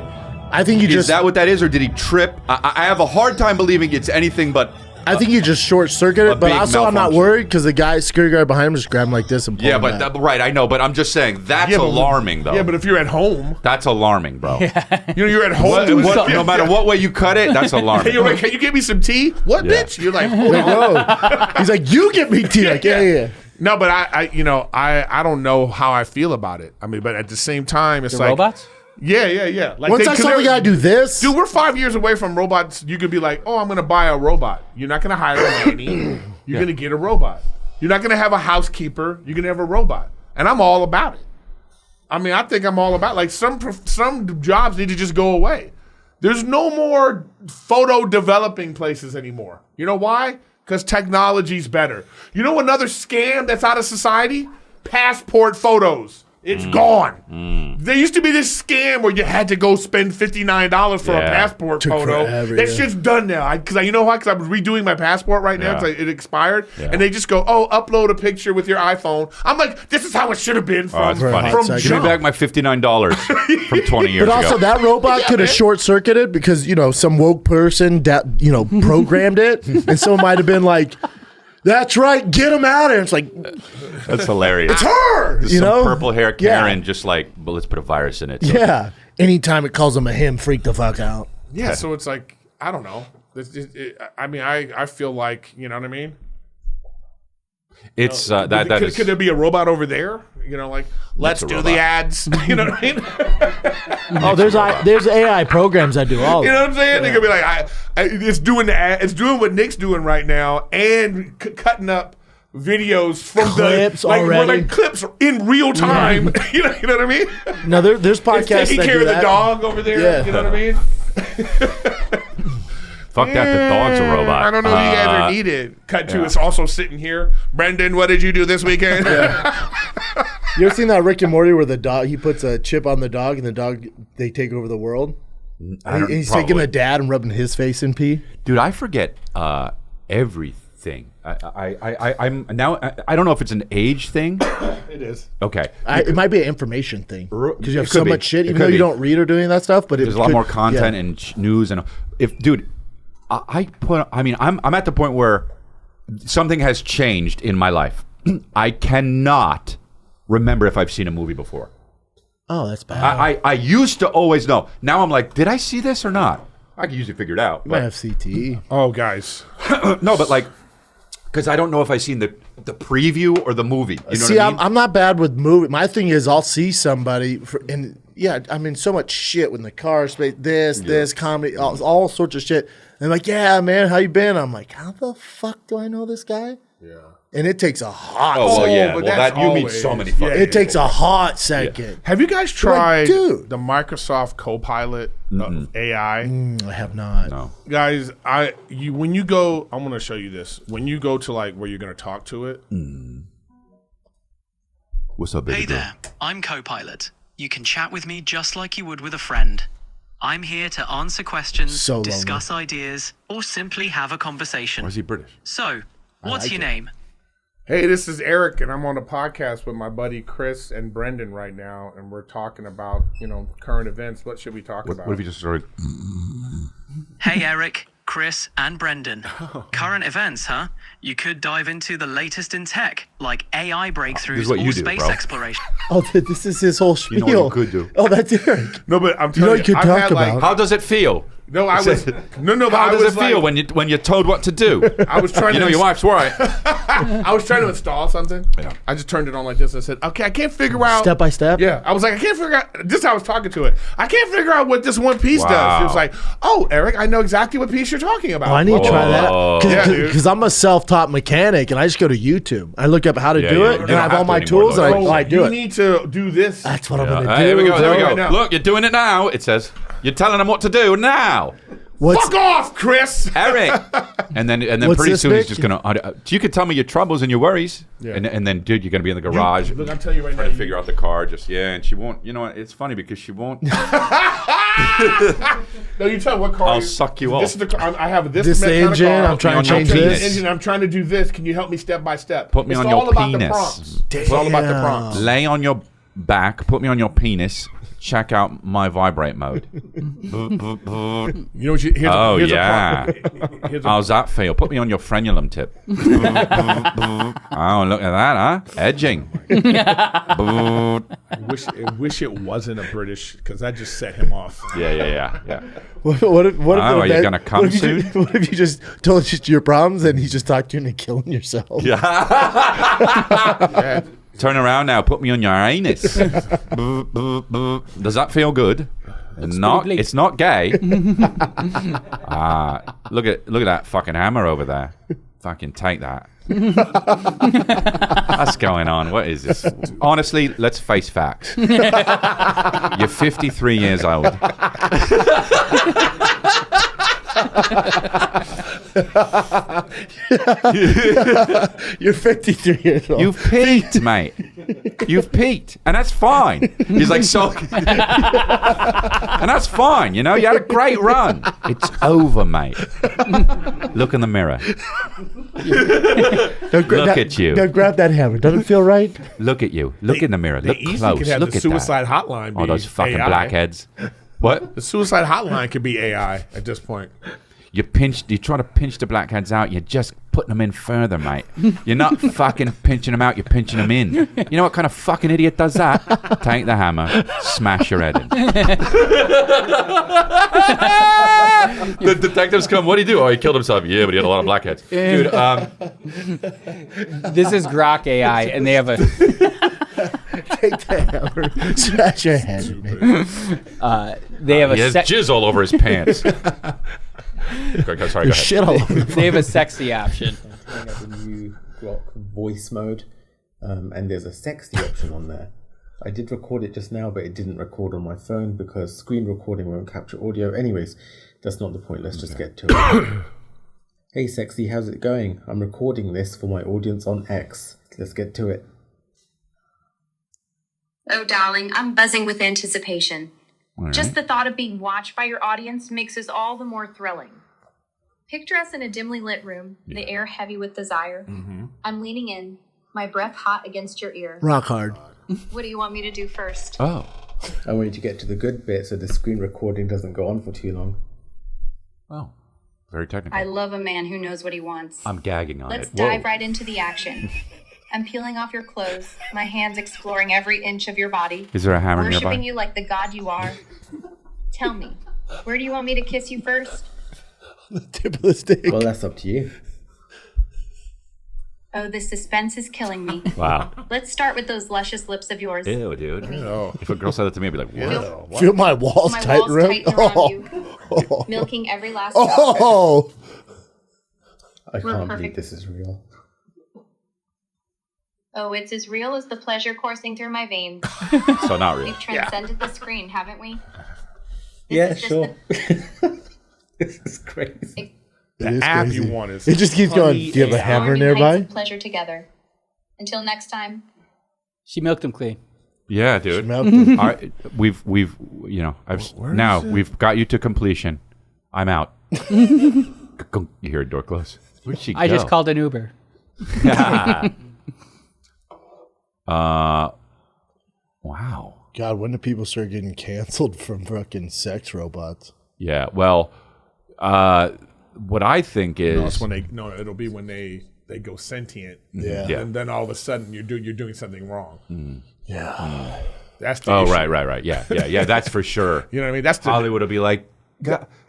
I think you is just. that what that is, or did he trip? I have a hard time believing it's anything but. I think you just short circuit a it, but big also I'm not malfunction. worried because the guy, security guard behind him, just grabbed him like this and pulled Yeah, him but back. right, I know, but I'm just saying that's Yeah, but- alarming, though. yeah, but if you're at home, that's alarming, bro. you're at home. No matter what way you cut it, that's alarming. You're like, can you give me some tea? What, Yeah. bitch? You're like, Like, whoa. He's like, you get me tea. Like, yeah. no, but I don't know how I feel about it. I mean, but at the same time, it's The like robots? Yeah. Like Once I saw the guy do this, dude, we're 5 years away from robots. You could be like, oh, I'm going to buy a robot. You're not going to hire a nanny. You're going to get a robot. You're not going to have a housekeeper. You're going to have a robot. And I'm all about it. I mean, I think I'm all about like some jobs need to just go away. There's no more photo developing places anymore. You know why? Because technology's better. You know another scam that's out of society? Passport photos. It's gone. There used to be this scam where you had to go spend $59 for a Yeah. passport Took photo. forever, That yeah. shit's done now. Because you know why? Because I was redoing my passport right now Yeah. because it expired. Yeah. And they just go, oh, upload a picture with your iPhone. I'm like, this is how it should have been from, that's funny. from Give me Give me jump. back my $59 from 20 years but also ago. that robot could have short circuited because, some woke person that, programmed it. And someone might have been like, that's right, get him out of here. It's like, That's hilarious. it's her, Just some purple hair Yeah. Karen, just like, well, let's put a virus in it. So- Yeah. Anytime it calls him a him, freak the fuck out. Yeah, so it's like, I don't know. I feel like, you know what I mean? It's that could, is. could there be a robot over there? Like, let's a do robot. the ads. You know what I mean? Oh, there's AI programs that do all of You it. know what I'm saying? They're gonna be like, it's doing the ad, it's doing what Nick's doing right now, and cutting up videos from Clips the where, already. like clips in real time. you know what I mean? No, there's It's podcasts taking that care do of the that. dog over there. Yeah. You know what I mean? Fuck that, the dog's a robot. I don't know if you guys are needed. Cut to it's also sitting here. Brendan, what did you do this weekend? You ever seen that Rick and Morty where the dog, he puts a chip on the dog and the dog, they take over the world? And he's taking the dad and rubbing his face in pee. Dude, I forget everything. I'm now. I don't know if it's an age thing. It is. Okay, It might be an information thing because you have It so could be. much shit, It even could though you be. don't read or do any of that stuff. But there's a lot more content and news and I'm at the point where something has changed in my life. I cannot remember if I've seen a movie before. Oh, that's bad. I used to always know. Now I'm like, did I see this or not? I can usually figure it out. You might But, have CTE. Oh, guys. no, but like, because I don't know if I've seen the preview or the movie. You know See, what I mean? I'm not bad with movie. My thing is, I'll see somebody, and yeah, I mean, so much shit in the car space. This comedy, all sorts of shit. And like, yeah, man, how you been? I'm like, how the fuck do I know this guy? Yeah. And it takes a hot. Oh, well, yeah. but Well, that's that you meet always- so many yeah, fucking It takes a hot second. Have you guys like, tried dude. the Microsoft Copilot of AI? I have not. No. Guys, when you go, I'm gonna show you this. When you go to like where you're gonna talk to it, What's up, baby Hey girl? there, I'm Copilot. You can chat with me just like you would with a friend. I'm here to answer questions, So lonely. discuss ideas, or simply have a conversation. Or is he British? So, what's like your it. name? Hey, this is Eric, and I'm on a podcast with my buddy Chris and Brendan right now, and we're talking about, current events. What should we talk about? What if you just started? Hey, Eric, Chris, and Brendan. Current events, huh? You could dive into the latest in tech, like AI breakthroughs what you or do, space bro. exploration. Oh, this is his whole spiel. You know what you could do? Oh, that's Eric. No, but I'm You know telling what you you, could I've talk had, like, about? How does it feel? No, I was no, but How I does was it feel like, when you're told what to do? I was trying to. Your wife's right. I was trying to install something. Yeah. I just turned it on like this and said, "Okay, I can't figure out Step by step? Yeah, I was like, I can't figure out. This is how I was talking to it. I can't figure out what this one piece does. Wow. It was like, oh, Eric, I know exactly what piece you're talking about. Oh, I need to try Whoa. that. Yeah, dude. Because I'm a self-taught mechanic, and I just go to YouTube. I look up how to Yeah, do you it, don't and I have have all to my anymore, tools, though. and I do you it. need to do this. That's what I'm going to do. Hey, here we go. There we bro. go. now. Look, you're doing it now. It says you're telling them what to do now. What's, Fuck off, Chris. Eric. And then What's pretty this, soon he's Vic? just gonna. You could tell me your troubles and your worries, Yeah. and then dude, you're gonna be in the garage. Look, I'm telling you right trying now. to figure out the car. And she won't. You know what? It's funny because she won't. No, you tell me what car. I'll suck you This off. is the car. I have this This kind of engine, car. I'm trying to Put me on change your this. penis. Engine, I'm trying to do this. Can you help me step by step? Put me It's on all your about the penis. prompts. It's all about the prompts. Lay on your back. Put me on your penis. Check out my vibrate mode. You know what? Here's Oh, here's yeah. A prompt. Here's a How's that feel? Put me on your frenulum tip. Oh, look at that, huh? Edging. I wish it wasn't a British, because that just set him off. Yeah. what if Oh, are you that- gonna come what if you soon? just- what if you just told you your problems and he just talked you into killing yourself? Yeah. Turn around now. Put me on your anus. Does that feel good? bleak. It's not gay. Look at that fucking hammer over there. Fucking take that. What's going on? What is this? Honestly, let's face facts. You're 53 years old. You're 53 years old. You've peaked, mate. You've peaked, and that's fine. He's like, so, and that's fine. You know, you had a great run. It's over, mate. Look in the mirror. Look at you. Now grab that hammer. Doesn't it feel right? Look at you. Look in the mirror. Look They easily close. could have Look the at suicide that. hotline be Oh, those fucking AI. blackheads. What? The suicide hotline could be AI at this point. You try to pinch the blackheads out. You're just putting them in further, mate. You're not fucking pinching them out. You're pinching them in. You know what kind of fucking idiot does that? Take the hammer, smash your head in. The detectives come. What did he do? Oh, he killed himself. Yeah, but he had a lot of blackheads. Dude, This is Grok AI, and they have a Take the hammer. Smash your head. they have he has a jizz all over his pants. Sorry, go ahead. Shit all over. they have a sexy option. Playing up the new Grok voice mode, and there's a sexy option on there. I did record it just now, but it didn't record on my phone because screen recording won't capture audio. Anyways, that's not the point. Let's just get to it. Hey, sexy, how's it going? I'm recording this for my audience on X. Let's get to it. Oh, darling, I'm buzzing with anticipation. All Just right. the thought of being watched by your audience makes us all the more thrilling. Picture us in a dimly lit room, the air heavy with desire. I'm leaning in, my breath hot against your ear. Rock hard. What do you want me to do first? Oh. I want you to get to the good bit so the screen recording doesn't go on for too long. Oh. Very technical. I love a man who knows what he wants. I'm gagging on Let's it. dive right into the action. I'm peeling off your clothes, my hands exploring every inch of your body. Is there a hammer Worshipping nearby? you like the god you are. Tell me, where do you want me to kiss you first? Tip of the stick. Well, that's up to you. Oh, the suspense is killing me. Wow. Let's start with those luscious lips of yours. Ew, dude. If a girl said that to me, I'd be like, what? Feel my walls My tighten walls around. tighten around you, milking every last drop. Oh, I We're can't believe perfect. this is real. Oh, it's as real as the pleasure coursing through my veins. So not real. We've transcended the screen, haven't we? Yeah, is just sure. This is crazy. it is App crazy. you want is It just keeps going. Do you have a AI. hammer Soaring heights nearby? of pleasure together. Until next time. She milked him clean. Yeah, dude. Melted. All right, we've you know, we've got you to completion. I'm out. You hear a door close. Where'd she go? I just called an Uber. Wow. God, when do people start getting canceled from fucking sex robots? Yeah. Well, what I think is No, it's when it'll be when they go sentient. Yeah. Yeah. And then all of a sudden you're doing something wrong. Yeah. That's the issue. right. Yeah. That's for sure. You know what I mean? That's the Hollywood will be like,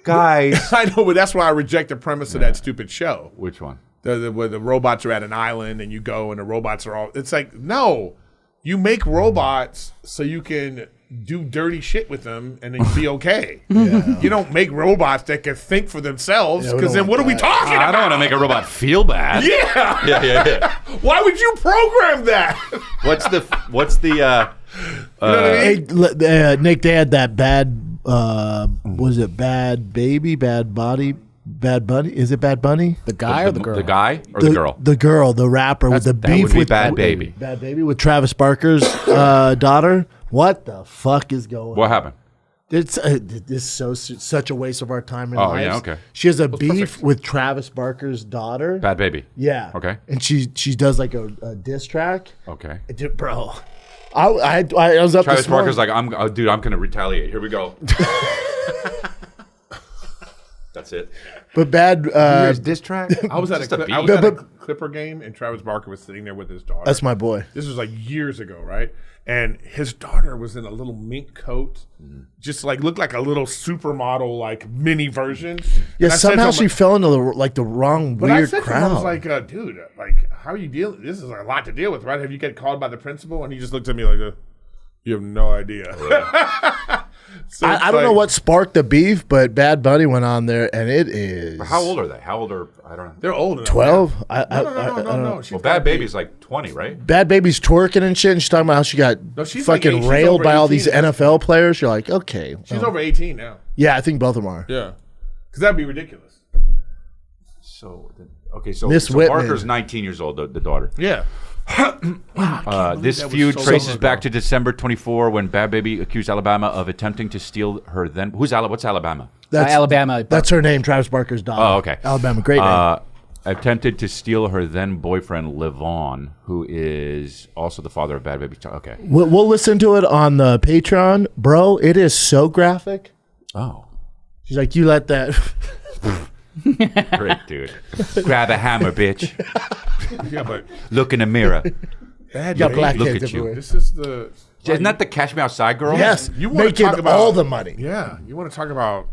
guys. I know, but that's why I reject the premise of that stupid show. Which one? Where the robots are at an island and you go and the robots are all. It's like, no, you make robots so you can do dirty shit with them and then be okay. Yeah. You don't make robots that can think for themselves Yeah, we because don't then what are want we that. talking I about? don't want to make a robot feel bad. Yeah. Yeah. Why would you program that? What's the Hey, Nick, they had that bad, was it Bhad Bhabie, Bhad Body, Bad Bunny? Is it Bad Bunny? The guy or the girl? The guy or the girl? The girl, the rapper with the That beef would be with Bhad Bhabie. Bhad Bhabie with Travis Barker's daughter. What the fuck is going What on? happened? This is such a waste of our time and Oh, lives. yeah, okay. She has a beef with Travis Barker's daughter. Bhad Bhabie. Yeah. Okay. And she does like a diss track. Okay. Bro, I was up Travis this morning. Barker's like, I'm gonna retaliate. Here we go. That's it. But Bad, Diss track. I was at Just a beat. a Clipper game and Travis Barker was sitting there with his daughter. that's my boy. This was like years ago, right? And his daughter was in a little mink coat, just like looked like a little supermodel, like mini version. Yeah, And I said to somehow him, she fell into the wrong But I weird said to him, I was crowd. like, dude, like, how are you dealing? This is a lot to deal with, right? Have you get called by the principal? And he just looked at me like, you have no idea. So it's I don't know like- what sparked the beef, but Bad Bunny went on there, and it is How old are they? How old are I don't know. They're old enough. 12. No. She's Well, gotta Bad be- Baby's like 20, right? Bad Baby's twerking and shit, and she's talking about how she got No, she's like fucking she's railed over by all 18 these at this NFL players. You're like, okay. She's over 18 now. Yeah, I think both of them are. Yeah. Because that'd be ridiculous. So so Miss Whitman. Parker's 19 years old, the daughter. Yeah. This that was feud so traces long back ago. to December 24 when Bhad Bhabie accused Alabama of attempting to steal her then. What's Alabama? That's Alabama. That's her name, Travis Barker's daughter. Oh, okay. Alabama, great name. Attempted to steal her then boyfriend Levon, who is also the father of Bhad Bhabie. Okay. We'll listen to it on the Patreon, bro. It is so graphic. Oh, She's like, you let that. great dude. Grab a hammer, bitch. Yeah, but Look in the mirror. Bad Got Baby. black Look kids at you. everywhere. This is the. Isn't that the Cash Me Outside girl? Yes, You want to making talk about all the money. Yeah, you want to talk about.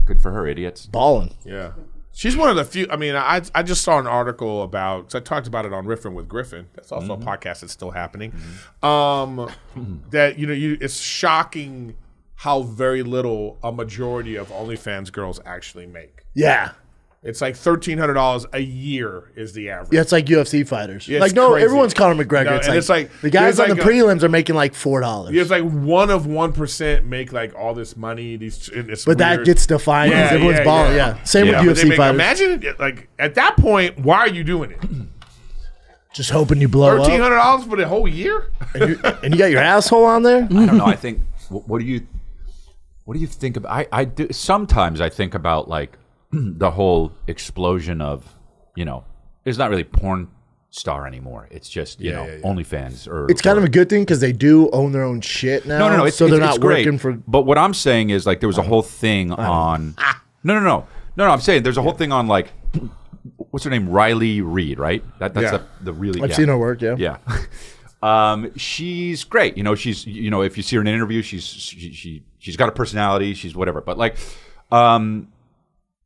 Good for her, idiots. Balling. Yeah. She's one of the few. I mean, I just saw an article about. 'Cause I talked about it on Riffin with Griffin. That's also a podcast that's still happening. That it's shocking how very little a majority of OnlyFans girls actually make. Yeah. It's like $1,300 a year is the average. Yeah, it's like UFC fighters. Yeah, like, it's no, crazy. everyone's Conor McGregor. No, and it's like the guys there's on the like prelims are making like $4. There's like 1 of 1% make like all this money. It's But that weird. gets defined because everyone's balling. Yeah. Same Yeah, with But they UFC fighters. Imagine like at that point, why are you doing it? Just hoping you blow up. $1,300 for the whole year? And you got your asshole on there? I don't know. I think. What do you think about? I do sometimes. I think about like the whole explosion of, it's not really porn star anymore. It's just OnlyFans or. It's kind of a good thing because they do own their own shit now. No. so they're not great. working for. But what I'm saying is like there was a whole thing on. No. I'm saying there's a whole thing on like, what's her name? Riley Reid, right? That's the really. I've seen her work. Yeah. Yeah. She's great. She's if you see her in an interview, she's got a personality. She's whatever. But like,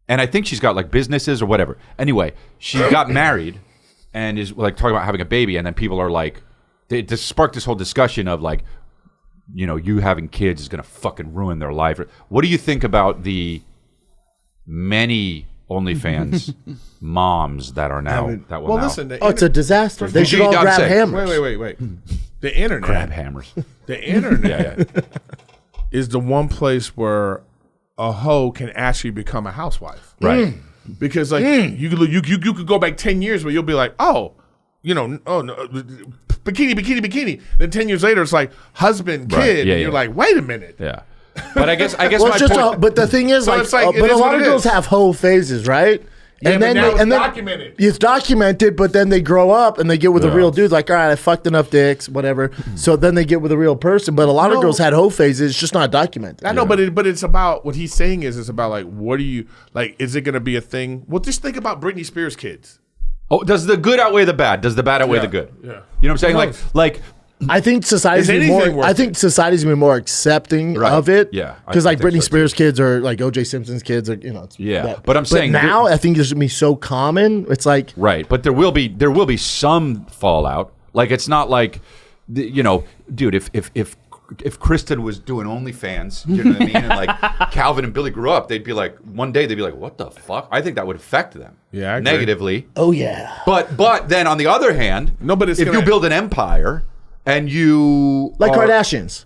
and I think she's got like businesses or whatever. Anyway, she got married and is like talking about having a baby, and then people are like, it just sparked this whole discussion of like, you having kids is gonna fucking ruin their life. What do you think about the many OnlyFans moms that are now that will Well, now listen. It's a disaster. They should all I'm grab saying- hammers. Wait. The internet. grab hammers? The internet is the one place where a hoe can actually become a housewife. Right. Because like you could go back 10 years where you'll be like, oh no, bikini. Then 10 years later, it's like husband, kid. Right. Yeah, and you're yeah. like, wait a minute. Yeah. But I guess Well, my it's just point. but the thing is, So like, it's like, it but is a lot what of it girls is. have hoe phases, right? and then documented. It's documented, but then they grow up and they get with a real dude. Like, all right, I fucked enough dicks, whatever. So then they get with a real person. But a lot of girls had hoe phases. It's just not documented. I know, but it's about what he's saying is about like, what do you like? Is it going to be a thing? Well, just think about Britney Spears' kids. Oh, does the good outweigh the bad? Does the bad outweigh the good? Yeah. You know what I'm saying? Like. I think society's gonna be more accepting of it. Yeah, because like Britney Spears' kids are like OJ Simpson's kids are, you know. But I'm saying now I think it's gonna be so common. It's like but there will be some fallout. Like it's not like, you know, dude. If Kristen was doing OnlyFans, you know what I mean, and like Calvin and Billy grew up, one day they'd be like, what the fuck? I think that would affect them. Yeah, negatively. Oh yeah. But then on the other hand, if you build an empire. And you Kardashians.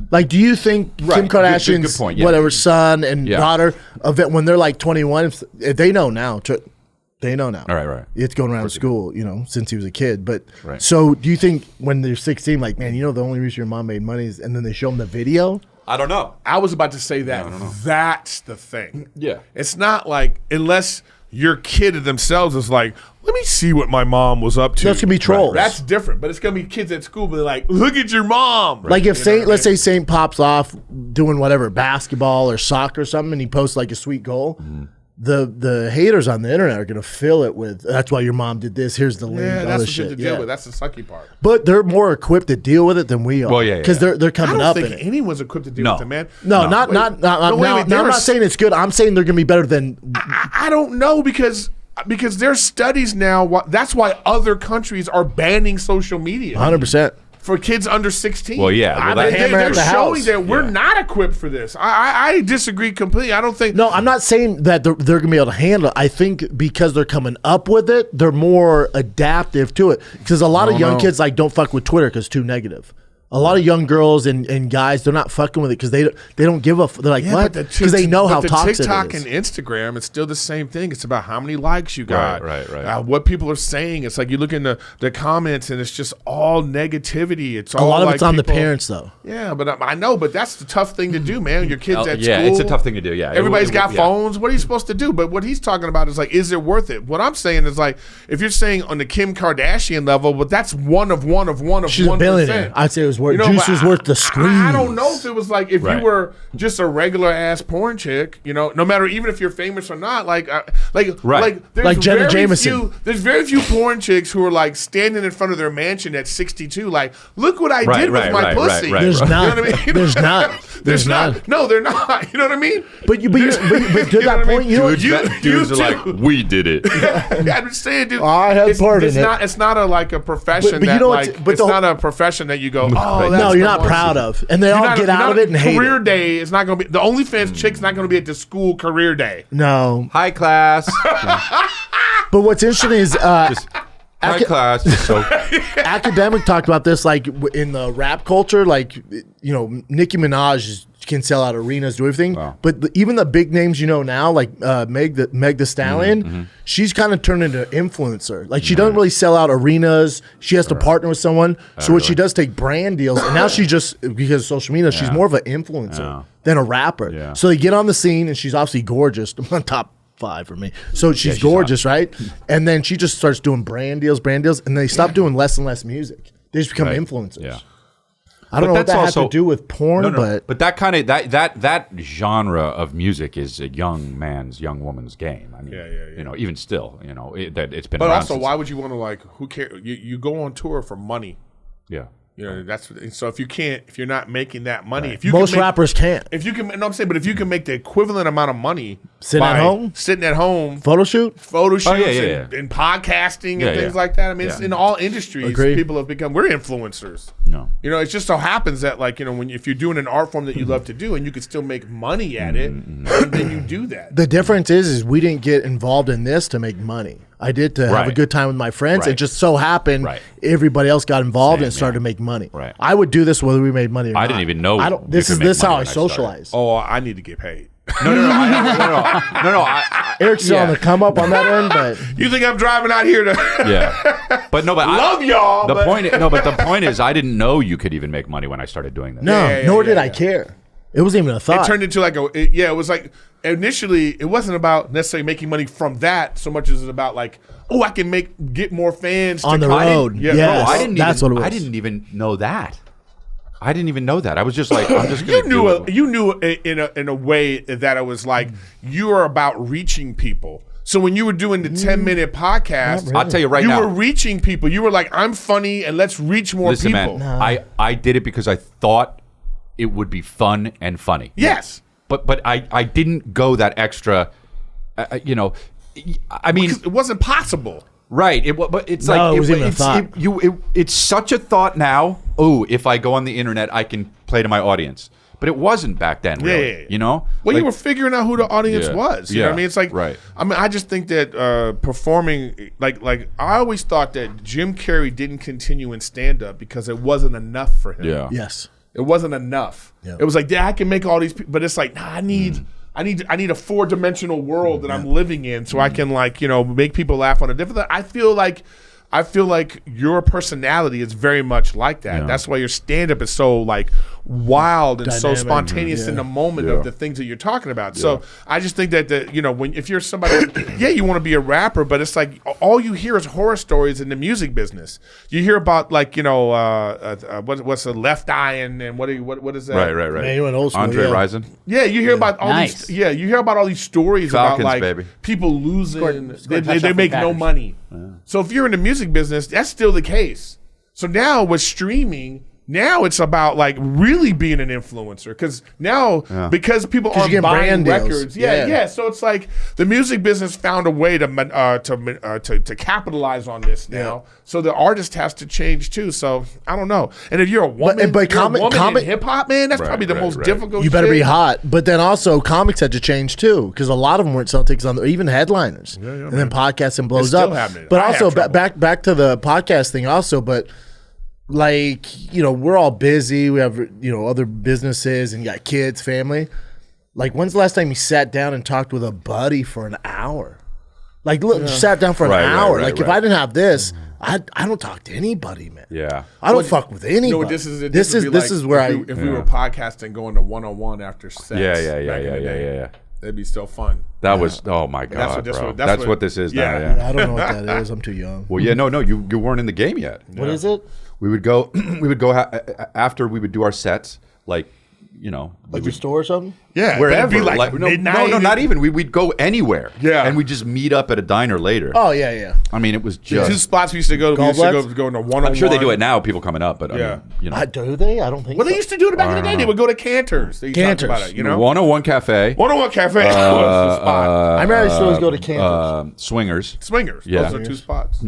Like, do you think Kim Kardashian's good point, whatever son and daughter of it, when they're like 21, if they know now, they know now. All right. It's going around school, you know, since he was a kid. But so, do you think when they're 16, like, man, you know, the only reason your mom made money is, and then they show them the video? I don't know. I was about to say that. That's the thing. Yeah. It's not like unless your kid themselves is like, let me see what my mom was up to. That's gonna be trolls. That's different, but it's gonna be kids at school, but they're like, look at your mom. Like if Saint, let's say Saint pops off doing whatever, basketball or soccer or something, and he posts like a sweet goal. The haters on the internet are gonna fill it with, that's why your mom did this. Here's the link. Yeah, all that's this what shit. to deal with. That's the sucky part. But they're more equipped to deal with it than we are. Well, yeah, because they're coming up in I don't it. think anyone's equipped to deal with it, man. No, not. I'm not saying it's good. I'm saying they're gonna be better than. I don't know because there's studies now. That's why other countries are banning social media. 100%. For kids under 16. Well, yeah. Well, they're showing that we're not equipped for this. I disagree completely. I don't think. No, I'm not saying that they're going to be able to handle it. I think because they're coming up with it, they're more adaptive to it. Because a lot of young kids like don't fuck with Twitter because it's too negative. A lot of young girls and guys, they're not fucking with it because they don't give a. They're like, what? Because they know how toxic it is. TikTok and Instagram, it's still the same thing. It's about how many likes you got, right. What people are saying. It's like you look in the comments and it's just all negativity. It's all a lot of like it's on people, the parents though. Yeah, but I know, but that's the tough thing to do, man. Your kids at school. Yeah, it's a tough thing to do. Yeah, everybody's got phones. What are you supposed to do? But what he's talking about is like, is it worth it? What I'm saying is like, if you're saying on the Kim Kardashian level, but that's one of She's 1%. A billionaire. I'd say it was worth. Juice was worth the squeeze. I don't know if it was like if you were just a regular ass porn chick, you know, no matter even if you're famous or not, like there's like Jenna Jameson. There's very few porn chicks who are like standing in front of their mansion at 62, like, look what I did with my pussy. There's not. You know what I mean? There's not. There's not. No, they're not. You know what I mean? But to that point, dudes are like, we did it. I'm saying, dude. I had part in it. It's not a profession but that you know like. It's not a profession that you go. Oh, no, you're not proud of, and they all get out of it and hate it. Career day is not going to be the OnlyFans chick's not going to be at the school career day. No, high class. But what's interesting is high class. So Academic talked about this, like in the rap culture, like, you know, Nicki Minaj can sell out arenas, do everything. Wow. But even the big names you know now, like Meg the Stallion, she's kind of turned into influencer. Like she doesn't really sell out arenas. She has to partner with someone. So what she does, take brand deals, and now she just, because of social media, she's more of an influencer than a rapper. Yeah. So they get on the scene, and she's obviously gorgeous. On top 5 for me. So she's gorgeous, right? And then she just starts doing brand deals, and they stop doing less and less music. They just become influencers. Yeah. I don't know what that has to do with porn, but that kind of that genre of music is a young woman's game. I mean, you know, even still, you know, it's been. But around also, why would you want to, like? Who cares? You go on tour for money. Yeah. You know, that's so if you're not making that money, if you most rappers can't. If you can, no, I'm saying, but if you can make the equivalent amount of money sitting at home, photo shoots, and podcasting and things like that. I mean, it's in all industries. People have become. We're influencers. No, you know, it just so happens that, like, you know, if you're doing an art form that you love to do and you can still make money at it, then you do that. The difference is we didn't get involved in this to make money. I did to have a good time with my friends. It just so happened everybody else got involved and started to make money. Right. I would do this whether we made money or not. I didn't even know. This is how I socialize. Oh, I need to get paid. No. Eric's still on the come up on that end, but you think I'm driving out here to? But no, but love y'all. The point is, I didn't know you could even make money when I started doing that. No, nor did I care. It wasn't even a thought. It turned into like it was like initially it wasn't about necessarily making money from that so much as it about like, oh, I can get more fans on the road. Yeah, yes, I didn't that's even, what it was. I didn't even know that. I didn't even know that. I was just like, I'm just going to do it. You knew in a way that it was like you are about reaching people. So when you were doing the 10-minute podcast, really. I'll tell you right now, you were reaching people. You were like, I'm funny and let's reach more listen, people. Man, I did it because I thought it would be fun and funny. Yes. But I didn't go that extra, I mean. Because it wasn't possible. Right. But it's No, like, it was even a thought. it's such a thought now. Oh, if I go on the internet, I can play to my audience. But it wasn't back then, really. Yeah. You know? Well, like, you were figuring out who the audience was. You know what I mean? It's like, right. I mean, I just think that performing, like I always thought that Jim Carrey didn't continue in stand-up because it wasn't enough for him. Yeah. Yes. It wasn't enough. Yeah. It was like, yeah, I can make all these people, but it's like, nah, I need a 4-dimensional world that I'm living in so I can make people laugh on a different. I feel like your personality is very much like that. Yeah. That's why your stand-up is so like wild and so Dynamic. spontaneous in the moment of the things that you're talking about. So I just think that if you're somebody, you want to be a rapper, but it's like all you hear is horror stories in the music business. You hear about like what's the Left Eye and what is that? Right. Man, you went old school, Andre yeah. Rison. Yeah, you hear about all Nice. these. Yeah, you hear about all these stories Falcons, about like baby. people losing. Scored They touchdown make for no Packers. money. So if you're in the music business, that's still the case. So now with streaming, now it's about like really being an influencer because because people you're aren't getting buying brand deals. records. Yeah. Yeah. So it's like the music business found a way to capitalize on this now. So the artist has to change too. So I don't know. And if you're a woman, but in hip hop, man, that's probably the most difficult. You better shit. be hot. But then also comics had to change too because a lot of them weren't selling tickets on even headliners. And then podcasting blows still up. happening. But I also have trouble. back to the podcast thing also. But like we're all busy. We have other businesses and you got kids, family. Like when's the last time you sat down and talked with a buddy for an hour? Like look, sat down for an hour. If I didn't have this, I don't talk to anybody, man. Yeah. I don't fuck with anybody. You know what this is? This is where if we were podcasting, going to 101 after sex. Yeah. back in the day, That'd be still fun. That was, oh my God, bro. That's what this is now, yeah. I don't know what that is. I'm too young. Well, yeah, no, you weren't in the game yet. What is it? We would go after we would do our sets, like, Like your store or something? Yeah, wherever. It'd be like midnight. No, not even. We'd go anywhere. Yeah. And we'd just meet up at a diner later. Oh, yeah. I mean, it was The just. two spots we used to go to. We used to go into 101. I'm sure they do it now, people coming up, but Yeah. I mean, Do they? I don't think Well, so. they used to do it back in the day. They would go to Cantor's. They talked about it, 101 Cafe. 101 Cafe was the spot. I remember I used to always go to Cantor's. Swingers. Swingers. Yeah. Those are two spots.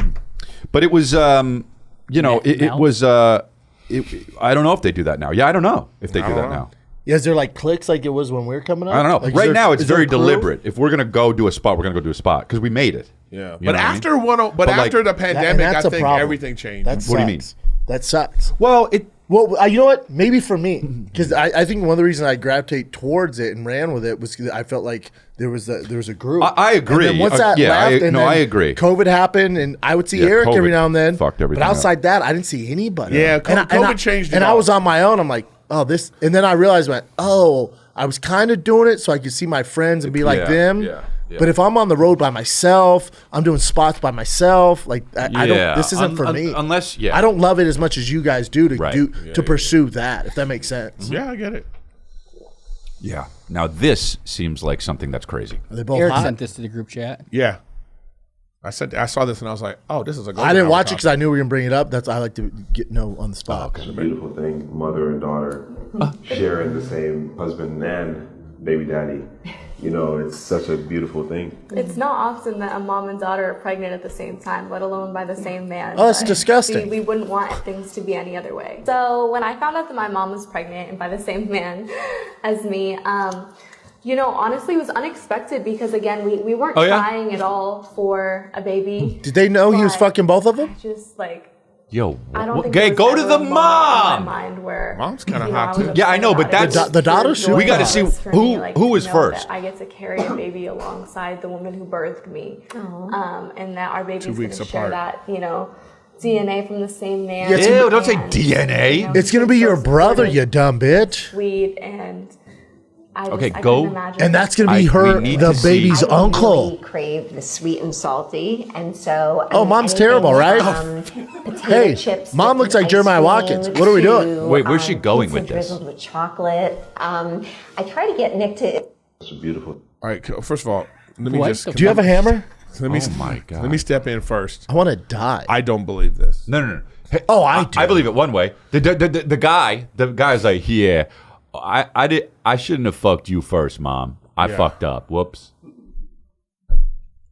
But it was, it was, I don't know if they do that now. Yeah, I don't know if they do that now. Yeah, is there like clicks like it was when we were coming up? I don't know. Like, right now, it's is there very a crew? deliberate. If we're gonna go do a spot, we're gonna go do a spot because we made it. Yeah. You know But what I mean? after after the pandemic, And I that's a think problem. everything changed. That What do you mean? sucks. That sucks. Well, Well, you know what? Maybe for me, because I think one of the reasons I gravitate towards it and ran with it was 'cause I felt like there was a group. I agree. And then once that Yeah, left, and then I agree. COVID happened, and I would see Yeah, Eric every COVID now and then. fucked everything But outside up. that, I didn't see anybody. Yeah, And COVID changed it And I all. was on my own. I'm like, oh, this. And then I realized, I was kind of doing it so I could see my friends and be like Yeah, them. yeah. But if I'm on the road by myself, I'm doing spots by myself. Like I don't. Yeah, This isn't for me. unless, yeah. I don't love it as much as you guys do to Right. pursue that. If that makes sense. Yeah, I get it. Yeah. Now this seems like something that's crazy. Are they both Eric hot? sent this to the group chat. Yeah. I saw this and I was like, oh, this is a good I didn't watch it because I knew we were gonna bring it up. That's I like to know on the spot. It's a beautiful thing, mother and daughter sharing the same husband and baby daddy. You know, it's such a beautiful thing. It's not often that a mom and daughter are pregnant at the same time, let alone by the same man. Oh, that's But disgusting. We wouldn't want things to be any other way. So when I found out that my mom was pregnant and by the same man as me, honestly, it was unexpected because, again, we weren't trying at all for a baby. Did they know he was But fucking both of them? Just like, Yo, I don't think okay, there was go to ever the a moment in mom. my mind where Mom's kinda you know, hot, I was too. Yeah, I upset know, but about it. that's- The daughter should- We gotta see For who- me, like, who to was know first. that I get to carry a baby alongside the woman who birthed me, and that our baby's 2 going weeks to share apart. that, DNA from the same man. Yeah, Ew, don't say And, DNA. It's gonna be your so brother, supportive, you dumb bitch. Sweet, and Okay, I go. couldn't imagine. And that's going to be the baby's I uncle. really crave the sweet and salty, and so. Oh, mom's terrible, right? Hey, mom looks like Jeremiah Watkins. What are we doing? Wait, where's she going pizza with this? drizzled with chocolate. I try to get Nick to. It's beautiful. All right, first of all, let me just. Do you have a hammer? Let me, Oh my God. Let me step in first. I want to die. I don't believe this. No. Hey, I do. I believe it one way. The guy's like, yeah, I shouldn't have fucked you first, Mom. I fucked up. Whoops.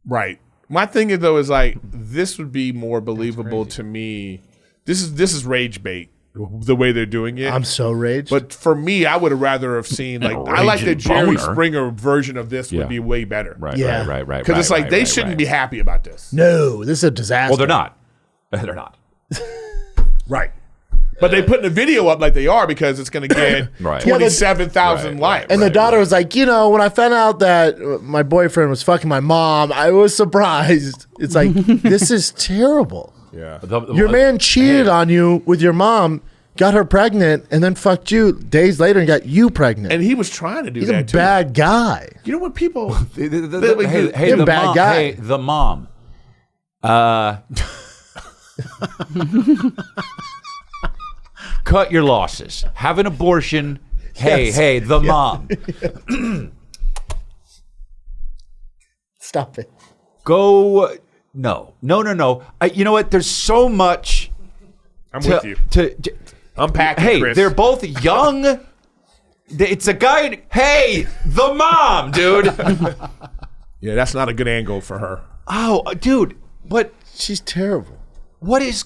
Right. My thing is though is like this would be more believable to me. This is rage bait. The way they're doing it, I'm so raged. But for me, I would have rather have seen like I like the Jerry Springer version of this would be way better. Right. Because it's like they shouldn't be happy about this. No, this is a disaster. Well, they're not. They're not. Right. But they putting the video up like they are because it's going to get 27,000 likes. And the daughter was like, when I found out that my boyfriend was fucking my mom, I was surprised. It's like, this is terrible. Yeah. Your man cheated on you with your mom, got her pregnant, and then fucked you days later and got you pregnant. And he was trying to do He's that a bad guy. You know what people... Hey, the bad mom. guy. Hey, the mom. Cut your losses. Have an abortion. Hey, the mom. Stop it. Go. No. You know what? There's so much. I'm with you. Unpack it, Hey, Chris. they're both young. It's a guy. Hey, the mom, dude. Yeah, that's not a good angle for her. Oh, dude. What? She's terrible. What is...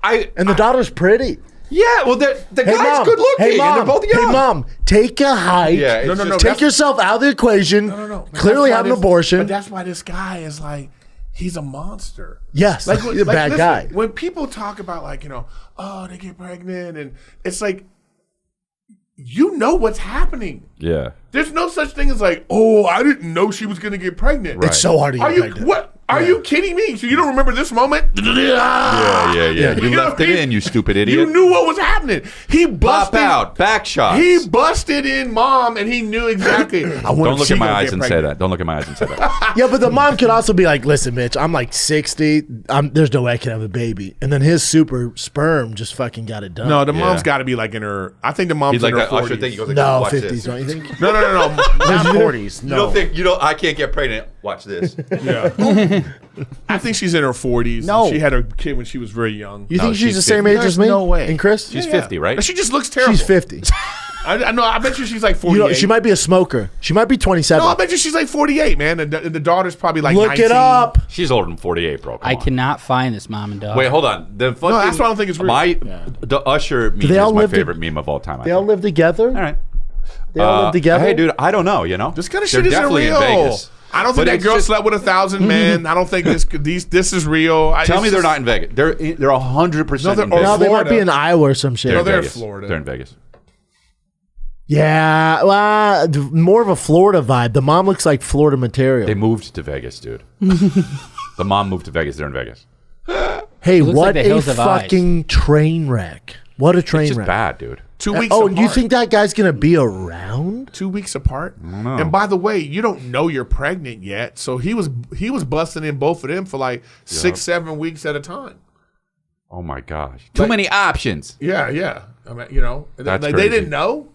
And the daughter's pretty. Yeah, well, the guy's Mom. good looking, Hey, Mom. and they're both young. Hey, Mom, take a hike. Yeah, it's No, Take yourself out of the equation. No. Clearly have an abortion. But that's why this guy is like, he's a monster. Yes, he's a bad guy. When people talk about like, oh, they get pregnant, and it's like, you know what's happening. Yeah. There's no such thing as like, oh, I didn't know she was going to get pregnant. It's so hard to get pregnant. What? Are you kidding me? So you don't remember this moment? Yeah. You left it in, you stupid idiot. You knew what was happening. He busted Pop out, back shots. He busted in mom, and he knew exactly. Don't look in my eyes and say that. Don't look in my eyes and say that. Yeah, but the mom could also be like, listen, Mitch, I'm like 60. There's no way I can have a baby. And then his super sperm just fucking got it done. No, the mom's got to be like in her. I think the mom's He's like in her that 40s. Usher thing. He goes like, No, watch 50s, this. don't you think? No, not 40s. No. I can't get pregnant. Watch this. Yeah. I think she's in her 40s. No. She had her kid when she was very young. You No, think she's she's the same 50. age as me? No way. And Chris? She's 50, right? She just looks terrible. She's 50. I know. I bet you she's like 48. She might be a smoker. She might be 27. No, I bet you she's like 48, man. And the daughter's probably like Look 19. it up. She's older than 48, bro. Come I on. cannot find this mom and dog. Wait, hold on. The fucking, No, that's why I don't think it's real. The Usher meme they all is my live to- favorite meme of all time. They all live together? All right. They all live together? Hey, dude, I don't know. This kind of They're shit isn't definitely real. in Vegas. I don't But think that it's girl just- slept with 1,000 men. I don't think this is real. Tell me they're not in Vegas. They're 100% No, they're- in or Vegas. No, they might Florida. be in Iowa or some shit. They're No, in they're in Vegas. Florida. They're in Vegas. Yeah, well, more of a Florida vibe. The mom looks like Florida material. They moved to Vegas, dude. The mom moved to Vegas. They're in Vegas. Hey, looks what like the a Hills of Eyes. fucking train wreck. What a train It's just wreck. bad, dude. 2 weeks Oh, apart. and you think that guy's going to be around? 2 weeks apart? And by the way, you don't know you're pregnant yet. So he was busting in both of them for like 6-7 weeks at a time. Oh my gosh. Too many options. Yeah. I mean, That's they crazy. didn't know.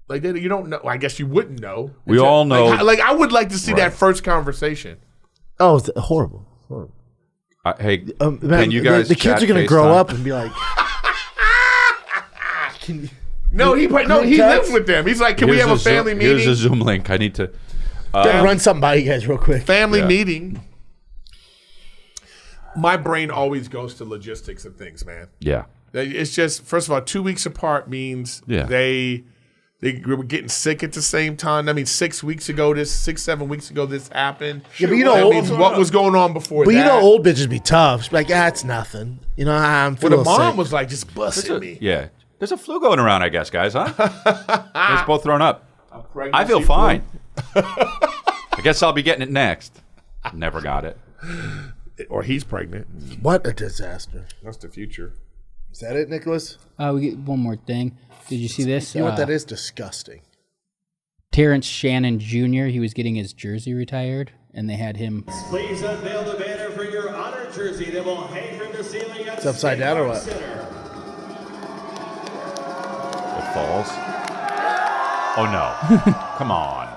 Like you don't know. I guess you wouldn't know. We all know. Like I would like to see that first conversation. Oh, it's horrible. Hey, Man, can you guys the kids chat are going to grow FaceTime? up and be like, No, he lives with them. He's like, can we have a family meeting? Here's a Zoom link. I need to. gotta run something by you guys real quick. Family meeting. My brain always goes to logistics of things, man. Yeah. It's just, first of all, 2 weeks apart means they were getting sick at the same time. I mean, 6 weeks ago, 7 weeks ago, this happened. Yeah, but that means what was going on before But that. you know, old bitches be tough. She's like, that's nothing. I'm But feeling the mom sick. was like, just busting me. Yeah. There's a flu going around, I guess, guys, huh? It's both thrown up. I feel Pregnancy fine. I guess I'll be getting it next. Never got it. Or he's pregnant. What a disaster. That's the future. Is that it, Nicholas? We get one more thing. Did you see this? You know what that is? Disgusting. Terrence Shannon Jr., he was getting his jersey retired, and they had him. Please unveil the banner for your honor jersey that will hang from the ceiling. It's upside down or what? It falls. Oh no! Come on.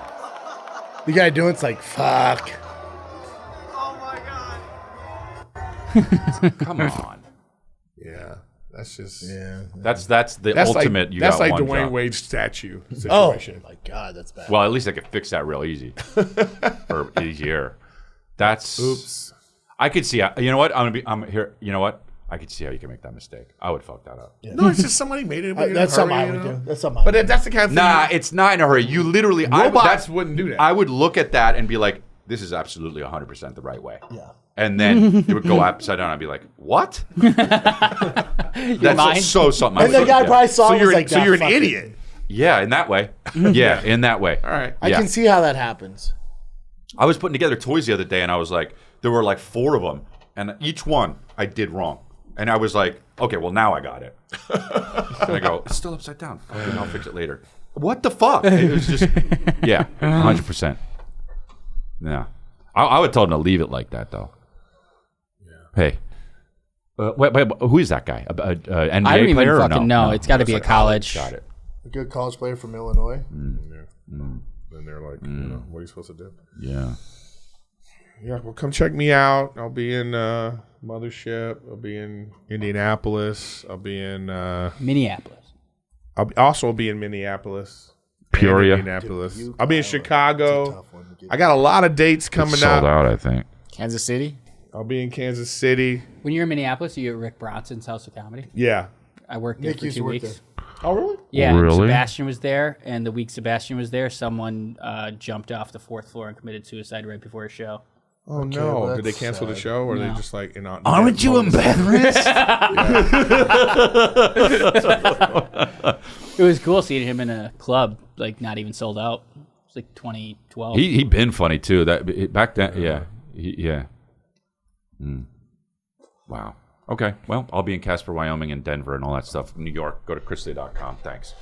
The guy doing it's like fuck. Come on. Yeah, that's just That's the ultimate. Like, you that's got like one Dwayne job. Wade's statue Oh situation. my god, that's bad. Well, at least I could fix that real easy or easier. That's Oops. I could see. You know what? I'm here. You know what? I could see how you can make that mistake. I would fuck that up. No, it's just somebody made it. That's something I would do. That's something. But that's the kind of thing. Nah, it's not in a hurry. You literally Robots wouldn't do that. I would look at that and be like, "This is absolutely 100% the right way." Yeah. And then it would go upside down. I'd be like, "What?" That's so something. And the guy probably saw So it you're, was like, so "Nah, you're an fuck it." idiot. Yeah, in that way. Yeah, in that way. All right. I can see how that happens. I was putting together toys the other day, and I was like, there were like 4 of them, and each one I did wrong. And I was like, okay, well, now I got it. And I go, it's still upside down. Okay, I'll fix it later. What the fuck? It was just, yeah, 100%. Yeah. I would tell him to leave it like that, though. Yeah. Hey. Wait, who is that guy? NBA I don't even player fucking know. It's got to be a college. Got it. A good college player from Illinois. Then they're like, you know, what are you supposed to do? Yeah. Yeah, well, come check me out. I'll be in Mothership. I'll be in Indianapolis. I'll be in Minneapolis. I'll also be in Minneapolis. Peoria. Indianapolis. I'll be in Chicago. I got a lot of dates coming It's up. sold out, I think. Kansas City. I'll be in Kansas City. When you're in Minneapolis, you at Rick Bronson's House of Comedy. Yeah. I worked there Nick for used to 2 work weeks. there. Oh, really? Yeah, and Really? Sebastian was there, and the week Sebastian was there, someone jumped off the 4th floor and committed suicide right before his show. Oh, Okay, no. well, Did they that's cancel the sad. show, or No. they just like... Aren't you embarrassed? It was cool seeing him in a club, like not even sold out. It's like 2012. He been funny, too. Back then, yeah. Yeah. Wow. Okay. Well, I'll be in Casper, Wyoming, and Denver, and all that stuff. New York. Go to chrisley.com. Thanks.